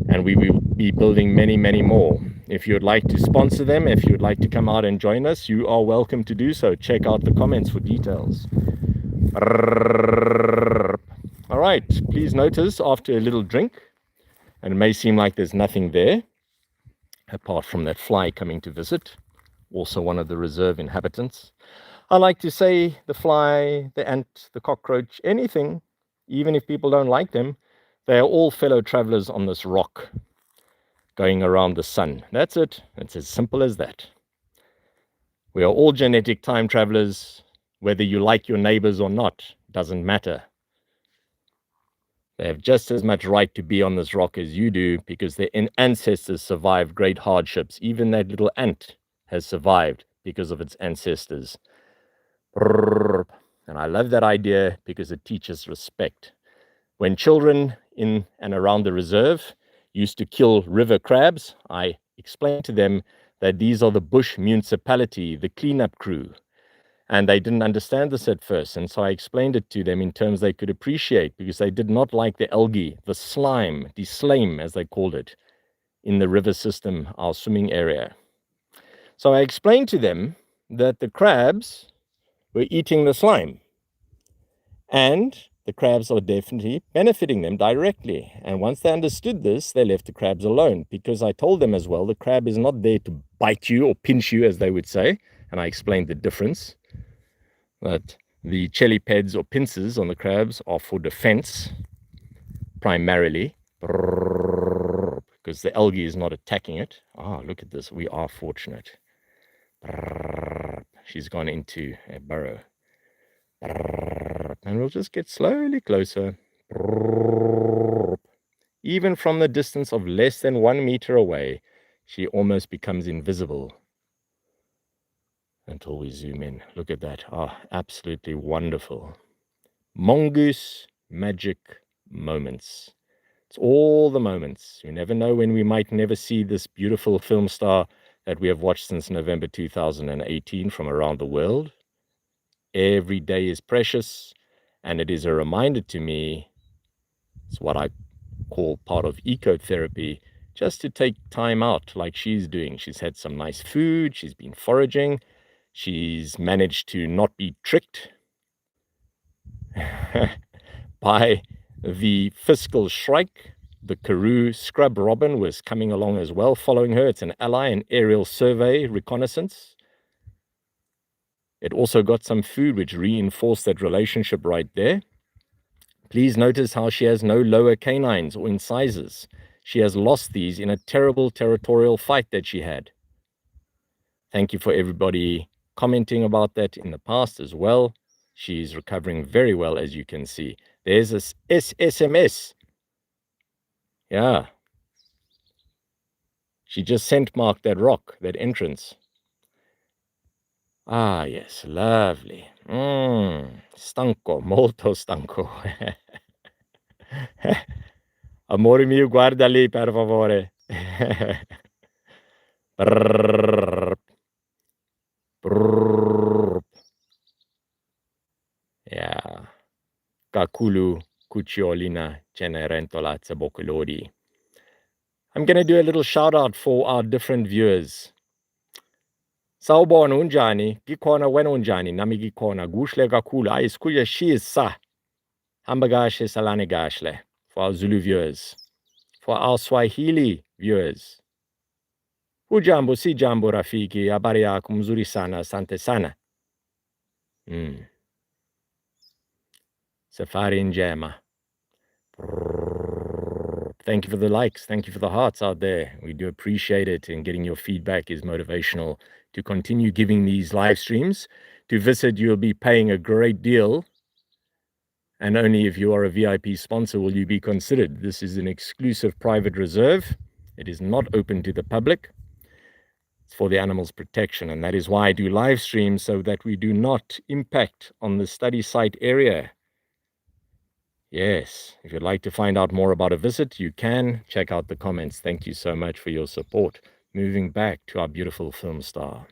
And we will be building many, many more. If you'd like to sponsor them, if you'd like to come out and join us, you are welcome to do so. Check out the comments for details. All right, please notice after a little drink, and it may seem like there's nothing there, apart from that fly coming to visit, also one of the reserve inhabitants. I like to say the fly, the ant, the cockroach, anything, even if people don't like them, they are all fellow travelers on this rock going around the sun. That's it. It's as simple as that. We are all genetic time travelers. Whether you like your neighbors or not, doesn't matter. They have just as much right to be on this rock as you do because their ancestors survived great hardships. Even that little ant has survived because of its ancestors. And I love that idea because it teaches respect. When children in and around the reserve used to kill river crabs, I explained to them that these are the bush municipality, the cleanup crew. And they didn't understand this at first. And so I explained it to them in terms they could appreciate because they did not like the algae, the slime, the slime as they called it, in the river system, our swimming area. So I explained to them that the crabs were eating the slime. And the crabs are definitely benefiting them directly. And once they understood this, they left the crabs alone because I told them as well, the crab is not there to bite you or pinch you, as they would say. And I explained the difference. That the chelipeds or pincers on the crabs are for defense, primarily, because the algae is not attacking it. Ah, look at this. We are fortunate. She's gone into a burrow. And we'll just get slowly closer. Even from the distance of less than 1 meter away, she almost becomes invisible. Until we zoom in. Look at that. Ah, absolutely wonderful. Mongoose magic moments. It's all the moments. You never know when we might never see this beautiful film star that we have watched since November 2018 from around the world. Every day is precious, and it is a reminder to me, it's what I call part of ecotherapy, just to take time out like she's doing. She's had some nice food, she's been foraging, she's managed to not be tricked by the fiscal shrike. The Karoo scrub robin was coming along as well, following her. It's an ally, an aerial survey reconnaissance. It also got some food, which reinforced that relationship right there. Please notice how she has no lower canines or incisors. She has lost these in a terrible territorial fight that she had. Thank you for everybody commenting about that in the past as well. She's recovering very well, as you can see. There's this SSMS. Yeah. She just scent marked that rock, that entrance. Ah, yes, lovely. Stanco, molto stanco. Amore mio, guarda lì, per favore. Yeah. Kakulu, Kuchiolina, Cenerentola, TSEBOKOLODI. I'm going to do a little shout out for our different viewers. Sawubona unjani, gikhona wena unjani, nami gikhona, kuhle kakhulu, ayisikuye shisa. Hamba kahle, salane kahle. For our Zulu viewers. For our Swahili viewers. Hujambo, si jambo rafiki, habari yako mzuri sana, asante sana. Safari njema. Thank you for the likes. Thank you for the hearts out there. We do appreciate it, and getting your feedback is motivational to continue giving these live streams. To visit, you'll be paying a great deal, and only if you are a VIP sponsor will you be considered. This is an exclusive private reserve. It is not open to the public. It's for the animal's protection, and that is why I do live streams, so that we do not impact on the study site area. Yes, if you'd like to find out more about a visit, you can check out the comments. Thank you so much for your support. Moving back to our beautiful film star.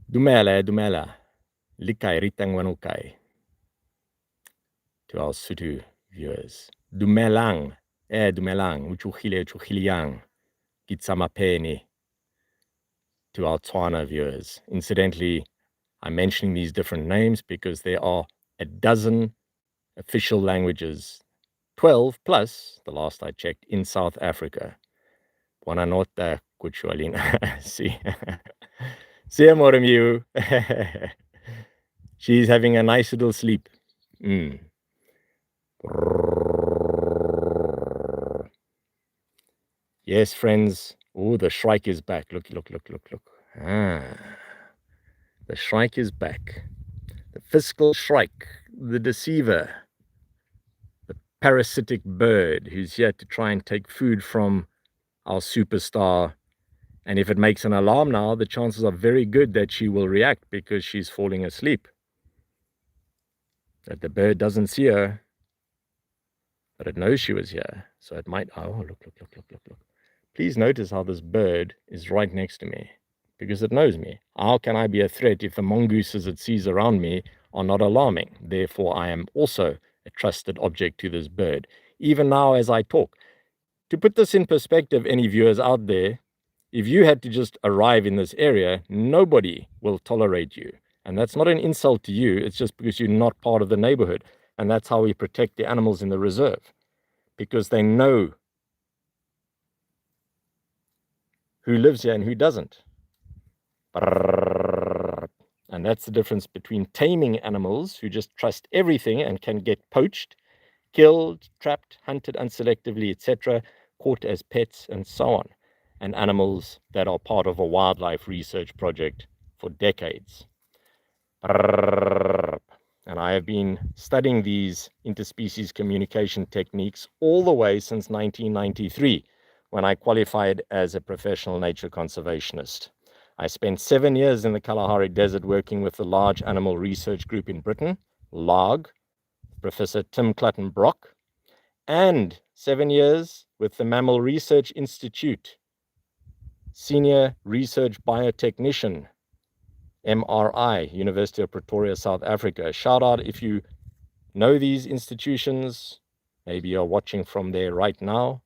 Dumela, likai ritang wanukai. To our Sutu viewers. Dumelang, uchukiliang, kitsamapeni. To our Tswana viewers. Incidentally, I'm mentioning these different names because there are a dozen official languages, 12 plus, the last I checked, in South Africa. Buona notte, Kuchualina. See you, Moromiu. She's having a nice little sleep. Yes, friends. Oh, the shrike is back. Look. Ah, the shrike is back. The fiscal shrike, the deceiver, the parasitic bird who's here to try and take food from our superstar. And if it makes an alarm now, the chances are very good that she will react because she's falling asleep. That the bird doesn't see her, but it knows she was here. So it might, oh, look. Please notice how this bird is right next to me, because it knows me. How can I be a threat if the mongooses it sees around me are not alarming? Therefore, I am also a trusted object to this bird, even now as I talk. To put this in perspective, any viewers out there, if you had to just arrive in this area, nobody will tolerate you. And that's not an insult to you, it's just because you're not part of the neighborhood. And that's how we protect the animals in the reserve, because they know who lives here and who doesn't. And that's the difference between taming animals who just trust everything and can get poached, killed, trapped, hunted unselectively, etc., caught as pets, and so on, and animals that are part of a wildlife research project for decades. And I have been studying these interspecies communication techniques all the way since 1993, when I qualified as a professional nature conservationist. I spent 7 years in the Kalahari Desert working with the Large Animal Research Group in Britain, LARG, Professor Tim Clutton-Brock, and 7 years with the Mammal Research Institute, Senior Research Biotechnician, MRI, University of Pretoria, South Africa. Shout out if you know these institutions. Maybe you're watching from there right now.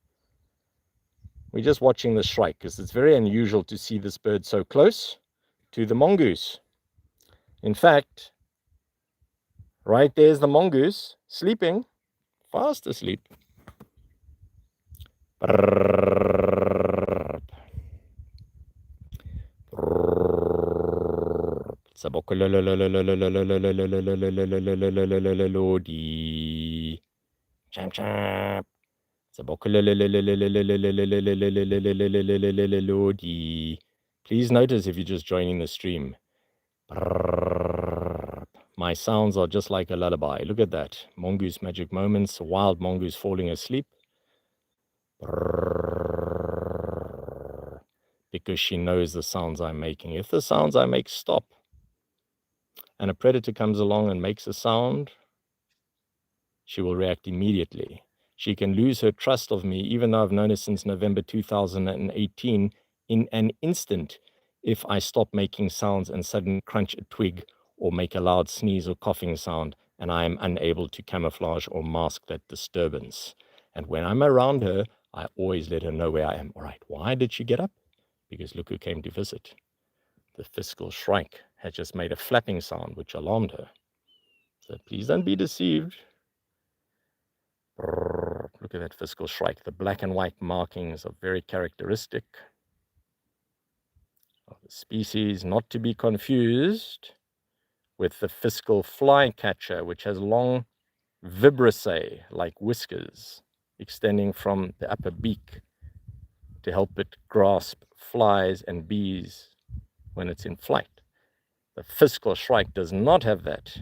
We're just watching the shrike because it's very unusual to see this bird so close to the mongoose. In fact, right there's the mongoose sleeping, fast asleep. TSEBOKOLODI. Champ champ. Please notice if you're just joining the stream. My sounds are just like a lullaby. Look at that. Mongoose magic moments. A wild mongoose falling asleep. Because she knows the sounds I'm making. If the sounds I make stop and a predator comes along and makes a sound, she will react immediately. She can lose her trust of me, even though I've known her since November 2018, in an instant if I stop making sounds and suddenly crunch a twig or make a loud sneeze or coughing sound, and I am unable to camouflage or mask that disturbance. And when I'm around her, I always let her know where I am. All right, why did she get up? Because look who came to visit. The fiscal shrike had just made a flapping sound, which alarmed her. So please don't be deceived. Look at that fiscal shrike. The black and white markings are very characteristic of the species, not to be confused with the fiscal flycatcher, which has long vibrissae like whiskers extending from the upper beak to help it grasp flies and bees when it's in flight. The fiscal shrike does not have that.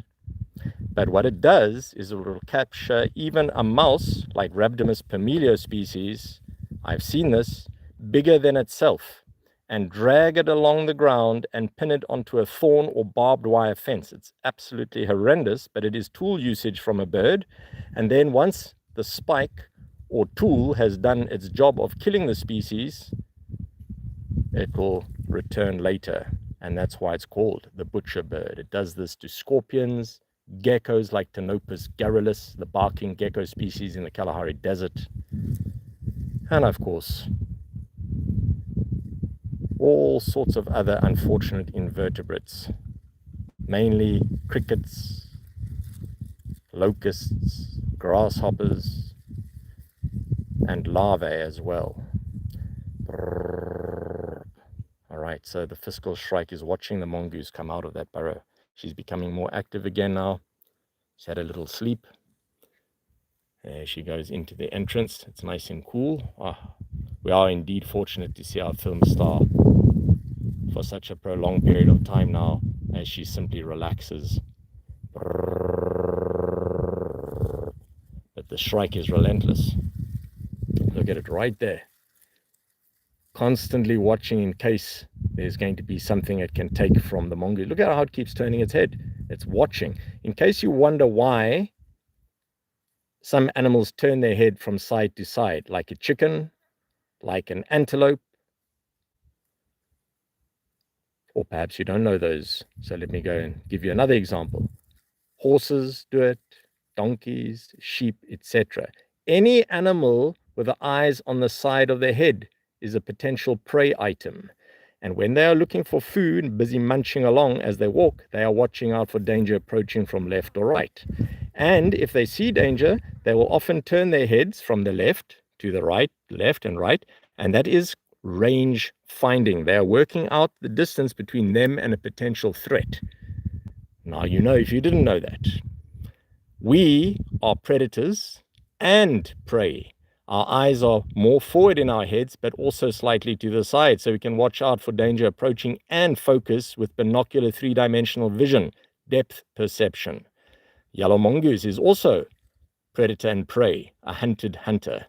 But what it does is it will capture even a mouse like Rhabdomus pumilio species, I've seen this, bigger than itself, and drag it along the ground and pin it onto a thorn or barbed wire fence. It's absolutely horrendous, but it is tool usage from a bird. And then once the spike or tool has done its job of killing the species, it will return later. And that's why it's called the butcher bird. It does this to scorpions, geckos like Tanopus garrulus, the barking gecko species in the Kalahari Desert, and of course all sorts of other unfortunate invertebrates, mainly crickets, locusts, grasshoppers, and larvae as well. All right, so the fiscal shrike is watching the mongoose come out of that burrow. She's becoming more active again now. She's had a little sleep. There she goes into the entrance. It's nice and cool. We are indeed fortunate to see our film star for such a prolonged period of time now as she simply relaxes. But the shrike is relentless. Look at it right there. Constantly watching in case there's going to be something it can take from the mongoose. Look at how it keeps turning its head. It's watching. In case you wonder why some animals turn their head from side to side, like a chicken, like an antelope, or perhaps you don't know those. So let me go and give you another example. Horses do it, donkeys, sheep, etc. Any animal with the eyes on the side of their head is a potential prey item. And when they are looking for food, busy munching along as they walk, they are watching out for danger approaching from left or right. And if they see danger, they will often turn their heads from the left to the right, left and right, and that is range finding. They are working out the distance between them and a potential threat. Now, you know, if you didn't know that, we are predators and prey. Our eyes are more forward in our heads, but also slightly to the side, so we can watch out for danger approaching and focus with binocular three-dimensional vision, depth perception. Yellow mongoose is also predator and prey, a hunted hunter,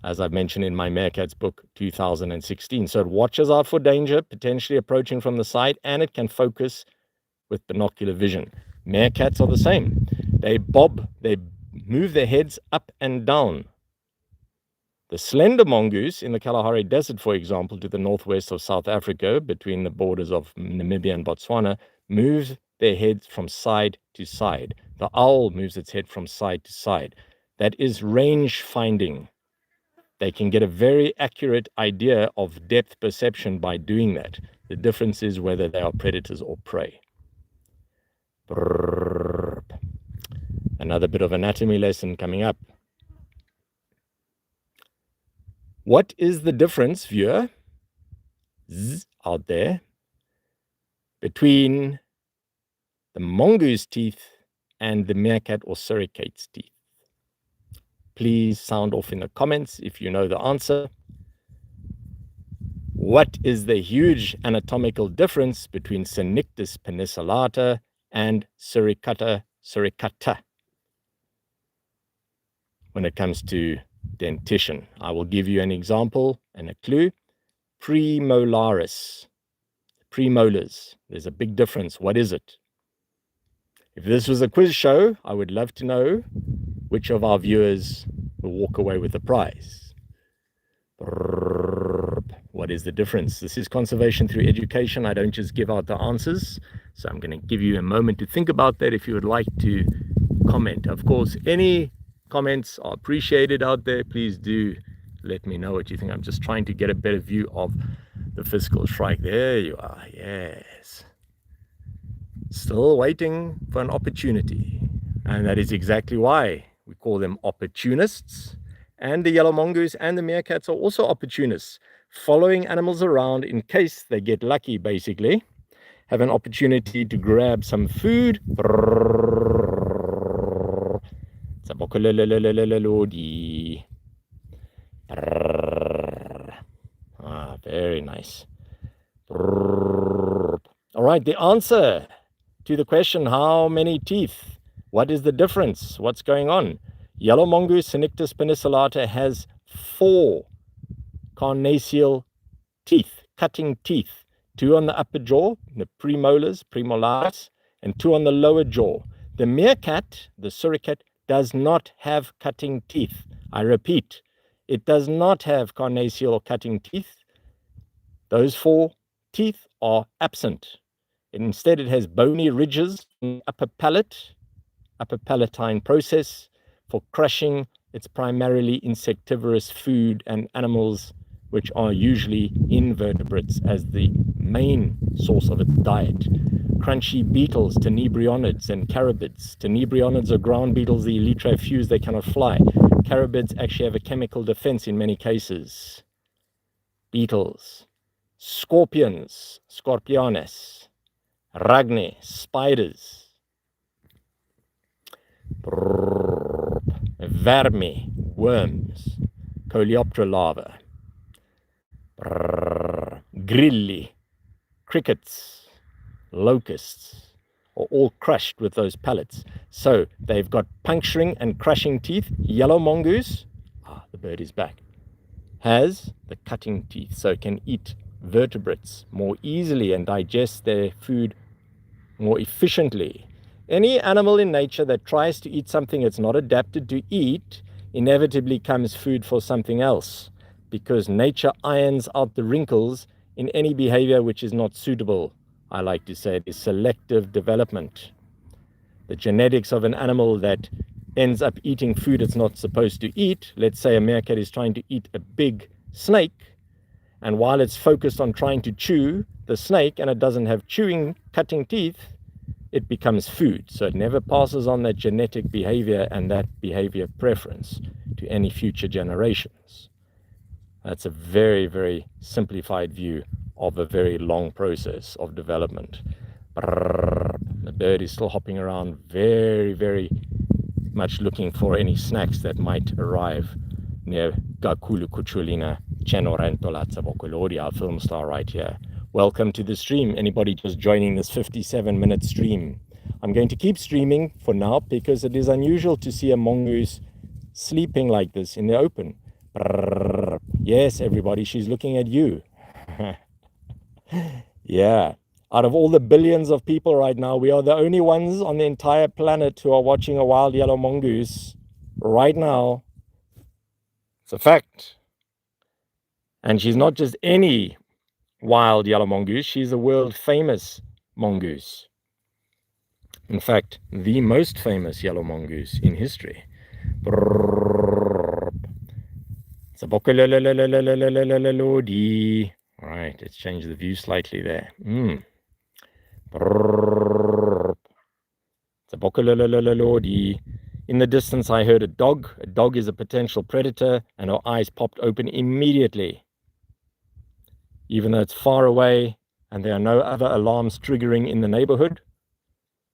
as I've mentioned in my Meerkats book 2016. So it watches out for danger potentially approaching from the side, and it can focus with binocular vision. Meerkats are the same. They move their heads up and down. The slender mongoose in the Kalahari Desert, for example, to the northwest of South Africa, between the borders of Namibia and Botswana, moves their heads from side to side. The owl moves its head from side to side. That is range finding. They can get a very accurate idea of depth perception by doing that. The difference is whether they are predators or prey. Another bit of anatomy lesson coming up. What is the difference, viewer, out there, between the mongoose teeth and the meerkat or suricate's teeth? Please sound off in the comments if you know the answer. What is the huge anatomical difference between cynictispenicillata and suricata when it comes to dentition? I will give you an example and a clue. Premolaris, premolars. There's a big difference. What is it? If this was a quiz show, I would love to know which of our viewers will walk away with the prize. What is the difference? This is conservation through education. I don't just give out the answers. So I'm going to give you a moment to think about that if you would like to comment. Of course, any comments are appreciated out there. Please do let me know what you think. I'm just trying to get a better view of the fiscal shrike. There you are. Yes. Still waiting for an opportunity. And that is exactly why we call them opportunists. And the yellow mongoose and the meerkats are also opportunists, following animals around in case they get lucky, basically, have an opportunity to grab some food. TSEBOKOLODI. Very nice. All right. right, the answer to the question, how many teeth? What is the difference? What's going on? Yellow mongoose, cynictispenicillata, has 4 carnassial teeth, cutting teeth. 2 on the upper jaw, the premolars, premolaris, and 2 on the lower jaw. The meerkat, the suricate, does not have cutting teeth. I repeat, it does not have carnassial or cutting teeth. Those 4 teeth are absent. Instead, it has bony ridges in the upper palate, upper palatine process. For crushing, it's primarily insectivorous food and animals, which are usually invertebrates, as the main source of its diet. Crunchy beetles, tenebrionids and carabids. Tenebrionids are ground beetles, the elytra fuse, they cannot fly. Carabids actually have a chemical defense in many cases. Beetles. Scorpions, scorpiones. Ragne, spiders. Vermi, worms. Coleoptera larvae. Grilli, crickets, locusts, are all crushed with those pellets. So they've got puncturing and crushing teeth. Yellow mongoose, the bird is back, has the cutting teeth, so it can eat vertebrates more easily and digest their food more efficiently. Any animal in nature that tries to eat something it's not adapted to eat inevitably becomes food for something else, because nature irons out the wrinkles in any behavior which is not suitable. I like to say it is selective development. The genetics of an animal that ends up eating food it's not supposed to eat, let's say a meerkat is trying to eat a big snake, and while it's focused on trying to chew the snake and it doesn't have chewing, cutting teeth, it becomes food. So it never passes on that genetic behavior and that behavior preference to any future generations. That's a very, very simplified view of a very long process of development. The bird is still hopping around, very, very much looking for any snacks that might arrive near Gakulu Kuchulina, Chenorantola TSEBOKOLODI, our film star right here. Welcome to the stream. Anybody just joining this 57-minute stream? I'm going to keep streaming for now because it is unusual to see a mongoose sleeping like this in the open. Yes, everybody, she's looking at you. Yeah. Out of all the billions of people right now, we are the only ones on the entire planet who are watching a wild yellow mongoose right now. It's a fact. And she's not just any wild yellow mongoose, she's a world famous mongoose. In fact, the most famous yellow mongoose in history. TSEBOKOLODI. Right, let's change the view slightly there. TSEBOKOLODI. In the distance, I heard a dog. A dog is a potential predator, and her eyes popped open immediately. Even though it's far away and there are no other alarms triggering in the neighborhood,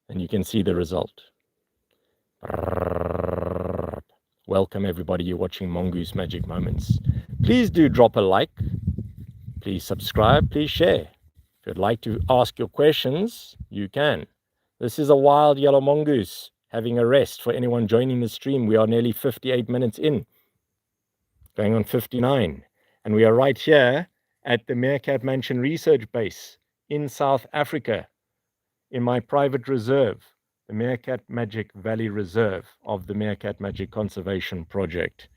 and you can see the result. Welcome everybody, you're watching Mongoose Magic Moments. Please do drop a like, please subscribe, please share. If you'd like to ask your questions, you can. This is a wild yellow mongoose having a rest. For anyone joining the stream, we are nearly 58 minutes in, going on 59, and we are right here at the Meerkatmanchen research base in South Africa, in my private reserve, the Meerkatmagic Valley Reserve of the Meerkatmagic Conservation Project.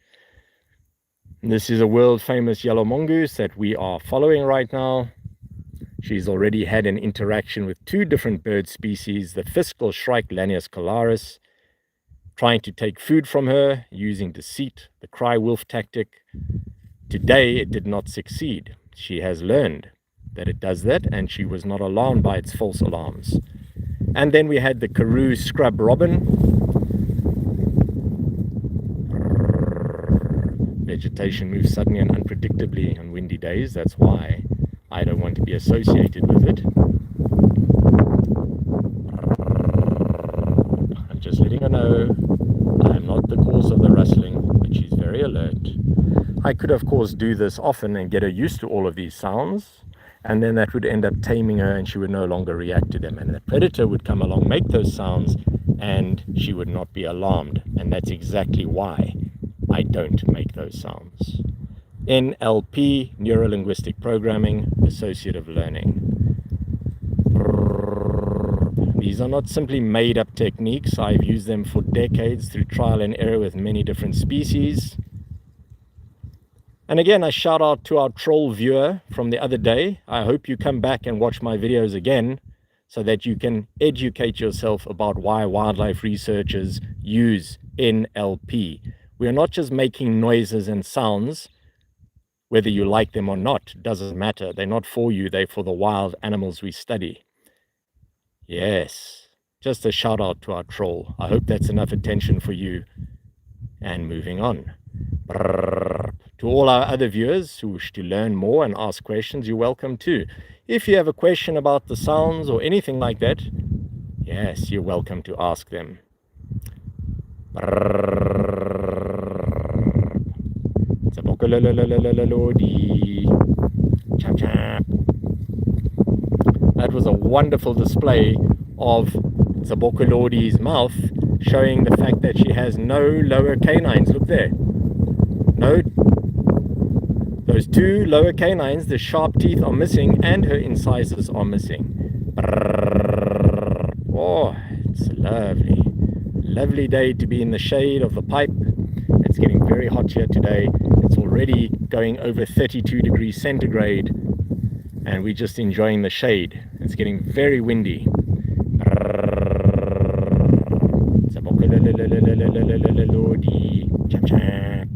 This is a world famous yellow mongoose that we are following right now. She's already had an interaction with 2 different bird species, the fiscal shrike Lanius colaris, trying to take food from her using deceit, the cry wolf tactic. Today it did not succeed. She has learned that it does that, and she was not alarmed by its false alarms. And then we had the Karoo scrub robin. Vegetation moves suddenly and unpredictably on windy days. That's why I don't want to be associated with it. I'm just letting her know I am not the cause of the rustling, but she's very alert. I could, of course, do this often and get her used to all of these sounds and then that would end up taming her and she would no longer react to them. And the predator would come along, make those sounds, and she would not be alarmed. And that's exactly why I don't make those sounds. NLP, Neuro-Linguistic Programming, Associative Learning. These are not simply made-up techniques. I've used them for decades through trial and error with many different species. And again, I shout out to our troll viewer from the other day. I hope you come back and watch my videos again so that you can educate yourself about why wildlife researchers use NLP. We are not just making noises and sounds. Whether you like them or not, doesn't matter. They're not for you, they're for the wild animals we study. Yes, just a shout out to our troll. I hope that's enough attention for you. And moving on. To all our other viewers who wish to learn more and ask questions, you're welcome too. If you have a question about the sounds or anything like that, yes, you're welcome to ask them. TSEBOKOLODI. Chap chap. That was a wonderful display of TSEBOKOLODI's mouth, showing the fact that she has no lower canines. Look there. No. Those two lower canines, the sharp teeth are missing and her incisors are missing. Oh, it's lovely. Lovely day to be in the shade of the pipe. It's getting very hot here today. It's already going over 32 degrees centigrade and we're just enjoying the shade. It's getting very windy. Chap chap.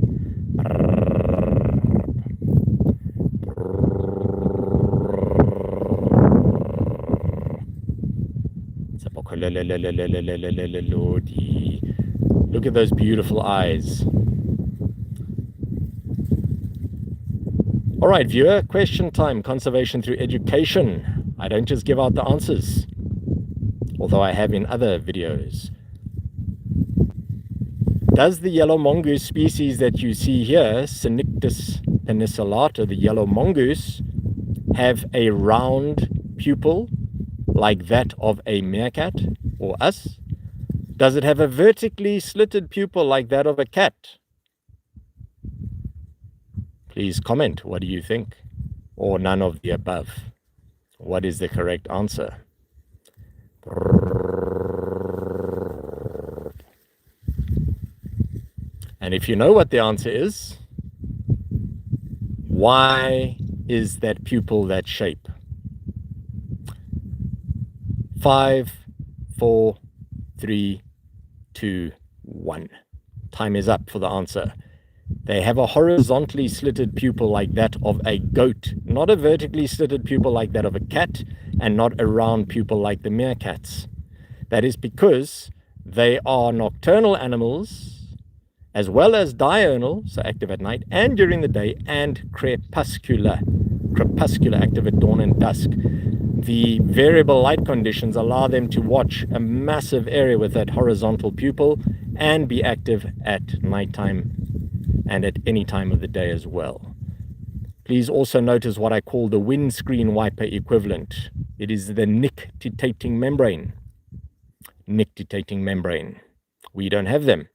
Look at those beautiful eyes. All right, viewer, question time. Conservation through education. I don't just give out the answers, although I have in other videos. Does the yellow mongoose species that you see here, cynictispenicillata, the yellow mongoose, have a round pupil like that of a meerkat or us? Does it have a vertically slitted pupil like that of a cat? Please comment. What do you think? Or none of the above? What is the correct answer? And if you know what the answer is, why is that pupil that shape? 5, 4, 3, 2, 1. Time is up for the answer. They have a horizontally slitted pupil like that of a goat, not a vertically slitted pupil like that of a cat, and not a round pupil like the meerkats. That is because they are nocturnal animals, as well as diurnal, so active at night and during the day, and crepuscular, active at dawn and dusk. The variable light conditions allow them to watch a massive area with that horizontal pupil and be active at nighttime and at any time of the day as well. Please also notice what I call the windscreen wiper equivalent. It is the nictitating membrane. Nictitating membrane. We don't have them.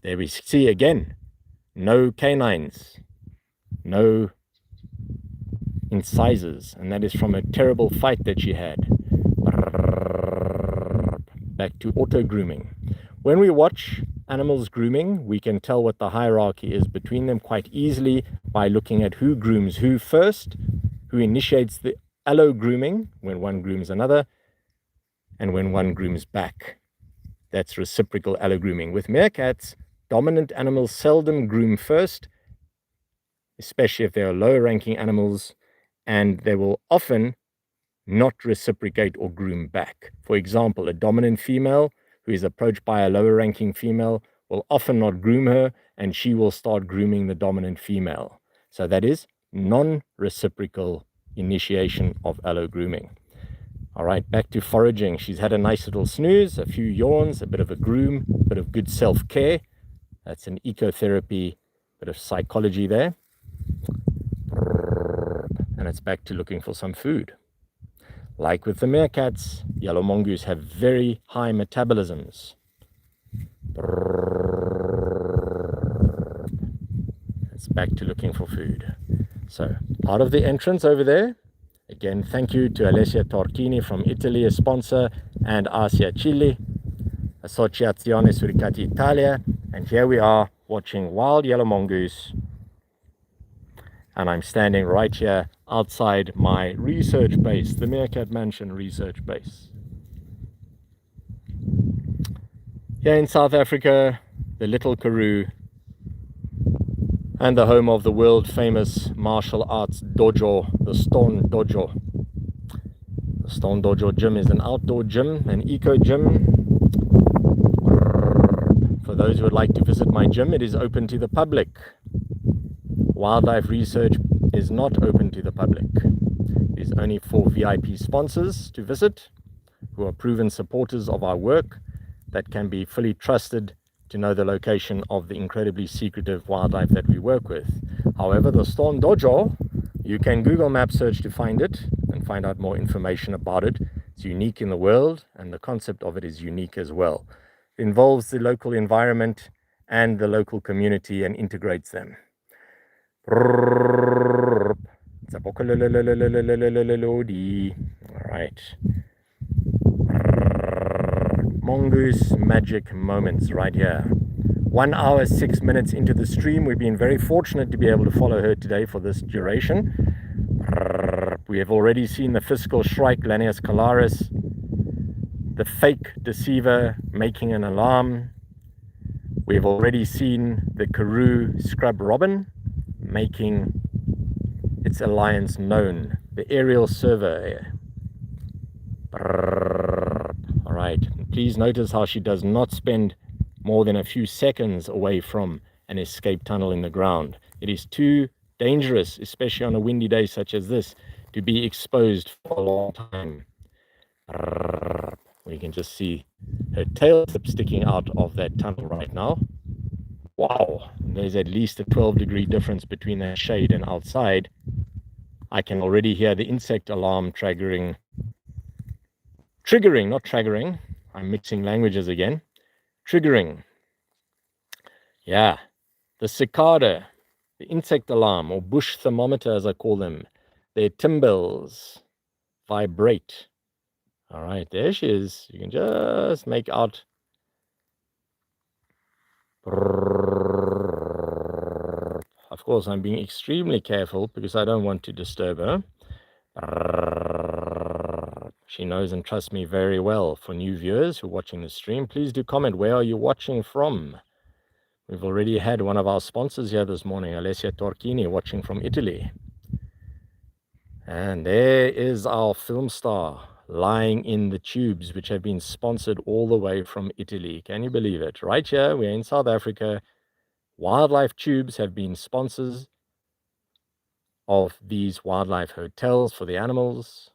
There we see again, no canines, no incisors, and that is from a terrible fight that she had. Back to auto grooming. When we watch animals grooming, we can tell what the hierarchy is between them quite easily by looking at who grooms who first, who initiates the allo grooming when one grooms another, and when one grooms back. That's reciprocal allo grooming. With meerkats, dominant animals seldom groom first, especially if they are lower ranking animals, and they will often not reciprocate or groom back. For example, a dominant female who is approached by a lower ranking female will often not groom her, and she will start grooming the dominant female. So that is non-reciprocal initiation of allo grooming. All right, back to foraging. She's had a nice little snooze, a few yawns, a bit of a groom, a bit of good self-care. That's an ecotherapy, bit of psychology there. and it's back to looking for some food. Like with the meerkats, yellow mongoose have very high metabolisms. It's back to looking for food. So, out of the entrance over there, again, thank you to Alessia Torchini from Italy, a sponsor, and Asia Chile, Associazione Suricati Italia. And here we are watching wild yellow mongoose. And I'm standing right here outside my research base, the Meerkatmansion research base. Here in South Africa, the Little Karoo, and the home of the world famous martial arts dojo, the Stone Dojo. The Stone Dojo gym is an outdoor gym, an eco gym. For those who would like to visit my gym, it is open to the public. Wildlife research is not open to the public. It is only for VIP sponsors to visit, who are proven supporters of our work, that can be fully trusted to know the location of the incredibly secretive wildlife that we work with. However, the Stone Dojo, you can Google map search to find it and find out more information about it. It's unique in the world, and the concept of it is unique as well. It involves the local environment and the local community and integrates them. TSEBOKOLODI. All right. Mongoose magic moments right here. 1 hour 6 minutes into the stream. We've been very fortunate to be able to follow her today for this duration. We have already seen the fiscal shrike Lanius calaris, the fake deceiver making an alarm. We've already seen the Karoo scrub robin making its alliance known, the aerial survey. All right, please notice how she does not spend more than a few seconds away from an escape tunnel in the ground. It is too dangerous, especially on a windy day such as this, to be exposed for a long time. We can just see her tail tip sticking out of that tunnel right now. Wow, there's at least a 12-degree difference between that shade and outside. I can already hear the insect alarm triggering, not triggering. I'm mixing languages again. Triggering. Yeah, the cicada, the insect alarm, or bush thermometer as I call them, their timbales vibrate. All right, there she is. You can just make out. Of course, I'm being extremely careful because I don't want to disturb her. She knows and trusts me very well. For new viewers who are watching the stream, please do comment. Where are you watching from? We've already had one of our sponsors here this morning, Alessia Torchini, watching from Italy. And there is our film star lying in the tubes, which have been sponsored all the way from Italy. Can you believe it? Right here, we're in South Africa. Wildlife tubes have been sponsors of these wildlife hotels for the animals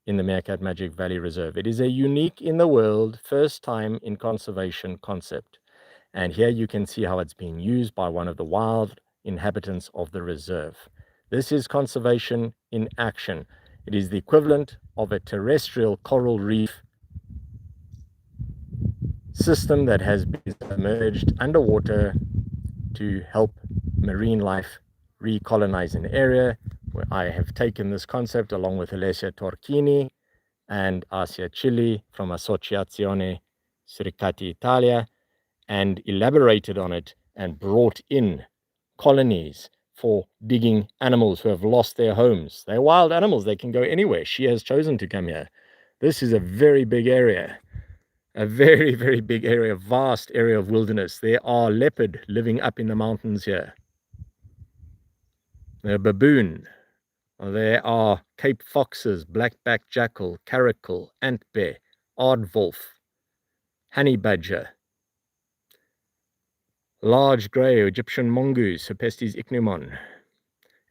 in the Meerkat Magic Valley Reserve. It is a unique in the world, first time in conservation concept. And here you can see how it's being used by one of the wild inhabitants of the reserve. This is conservation in action. It is the equivalent of a terrestrial coral reef system that has been submerged underwater to help marine life recolonize an area. Where I have taken this concept along with Alessia Torchini and Asia Chile from Associazione Suricati Italia and elaborated on it and brought in colonies for digging animals who have lost their homes. They're wild animals. They can go anywhere. She has chosen to come here. This is a very big area. A very, very big area, vast area of wilderness. There are leopard living up in the mountains here. There are baboon. There are Cape foxes, blackback jackal, caracal, ant bear, aardwolf, honey badger, large grey Egyptian mongoose, Herpestes ichneumon,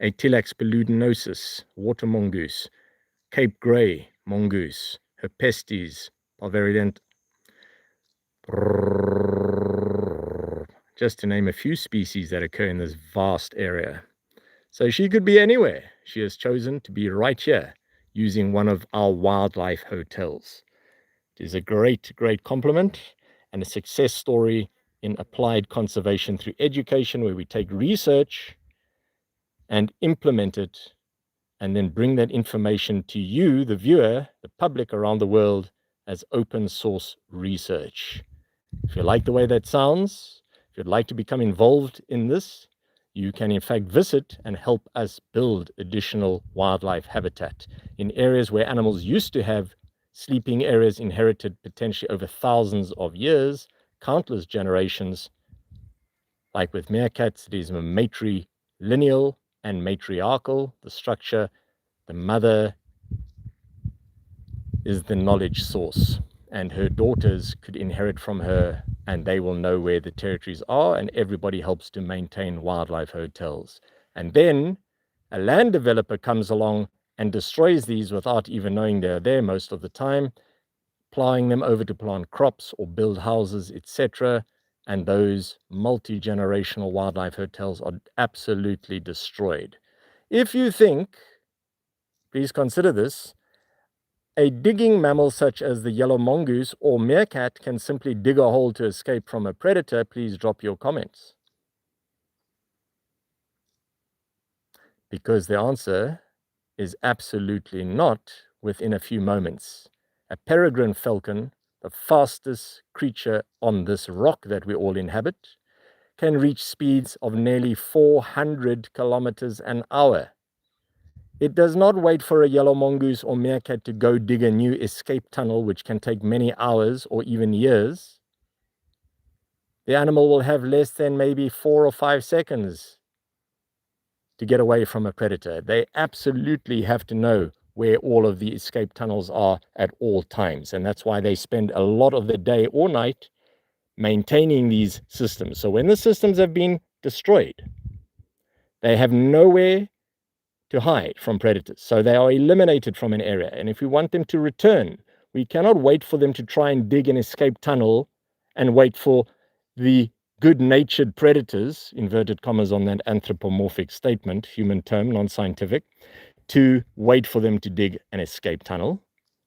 Atilax paludinosus, water mongoose, Cape grey mongoose, Herpestes parvirident. Just to name a few species that occur in this vast area. So she could be anywhere. She has chosen to be right here using one of our wildlife hotels. It is a great, great compliment and a success story in applied conservation through education, where we take research and implement it and then bring that information to you, the viewer, the public around the world, as open source research. If you like the way that sounds, if you'd like to become involved in this, you can in fact visit and help us build additional wildlife habitat in areas where animals used to have sleeping areas inherited potentially over thousands of years, countless generations. Like with meerkats, it is matrilineal and matriarchal, the structure. The mother is the knowledge source, and her daughters could inherit from her, and they will know where the territories are, and everybody helps to maintain wildlife hotels. And then a land developer comes along and destroys these without even knowing they're there most of the time, plowing them over to plant crops or build houses, etc. And those multi-generational wildlife hotels are absolutely destroyed. If you think, please consider this, a digging mammal such as the yellow mongoose or meerkat can simply dig a hole to escape from a predator, please drop your comments. Because the answer is absolutely not within a few moments. A peregrine falcon, the fastest creature on this rock that we all inhabit, can reach speeds of nearly 400 kilometers an hour. It does not wait for a yellow mongoose or meerkat to go dig a new escape tunnel, which can take many hours or even years. The animal will have less than maybe 4 or 5 seconds to get away from a predator. They absolutely have to know where all of the escape tunnels are at all times. And that's why they spend a lot of the day or night maintaining these systems. So when the systems have been destroyed, they have nowhere to hide from predators. So they are eliminated from an area. And if we want them to return, we cannot wait for them to try and dig an escape tunnel and wait for the good-natured predators, inverted commas on that anthropomorphic statement, human term, non-scientific, to wait for them to dig an escape tunnel.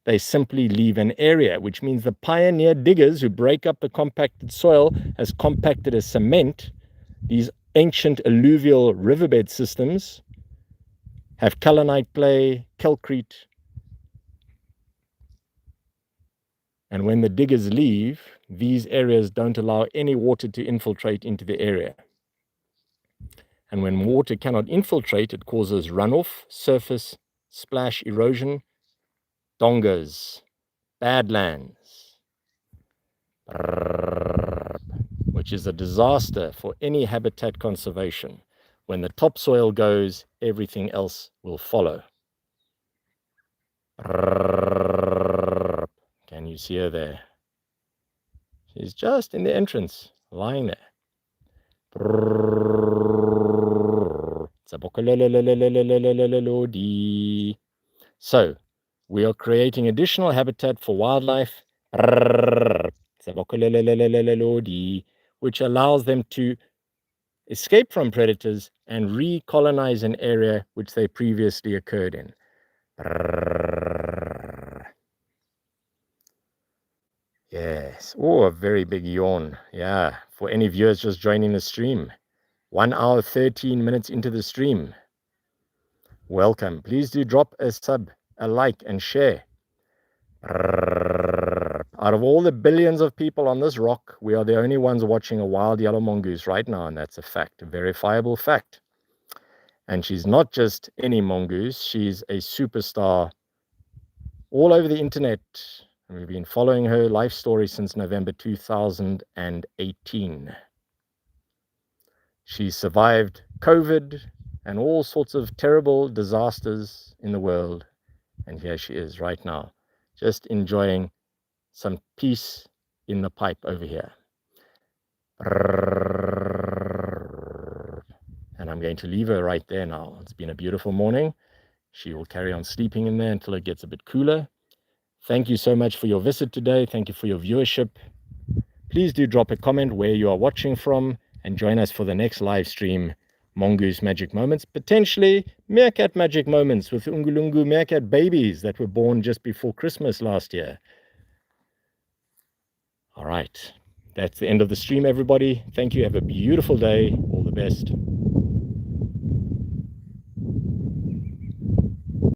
They simply leave an area, which means the pioneer diggers who break up the compacted soil as compacted as cement, these ancient alluvial riverbed systems, have kaolinite clay, calcrete. And when the diggers leave, these areas don't allow any water to infiltrate into the area. And when water cannot infiltrate, it causes runoff, surface, splash erosion, dongas, badlands, which is a disaster for any habitat conservation. When the topsoil goes, everything else will follow. Can you see her there? She's just in the entrance, lying there. So, we are creating additional habitat for wildlife, which allows them to escape from predators and recolonize an area which they previously occurred in. Yes. Oh, a very big yawn. Yeah. For any viewers just joining the stream. 1 hour, 13 minutes into the stream. Welcome. Please do drop a sub, a like, and share. Out of all the billions of people on this rock, we are the only ones watching a wild yellow mongoose right now, and that's a fact, a verifiable fact. And she's not just any mongoose, she's a superstar all over the internet. And we've been following her life story since November 2018. She survived COVID and all sorts of terrible disasters in the world. And here she is right now, just enjoying some peace in the pipe over here. And I'm going to leave her right there now. It's been a beautiful morning. She will carry on sleeping in there until it gets a bit cooler. Thank you so much for your visit today. Thank you for your viewership. Please do drop a comment where you are watching from and join us for the next live stream mongoose magic moments, potentially meerkat magic moments with Ungulungu meerkat babies that were born just before Christmas last year. All right, that's the end of the stream, everybody. Thank you. Have a beautiful day. All the best.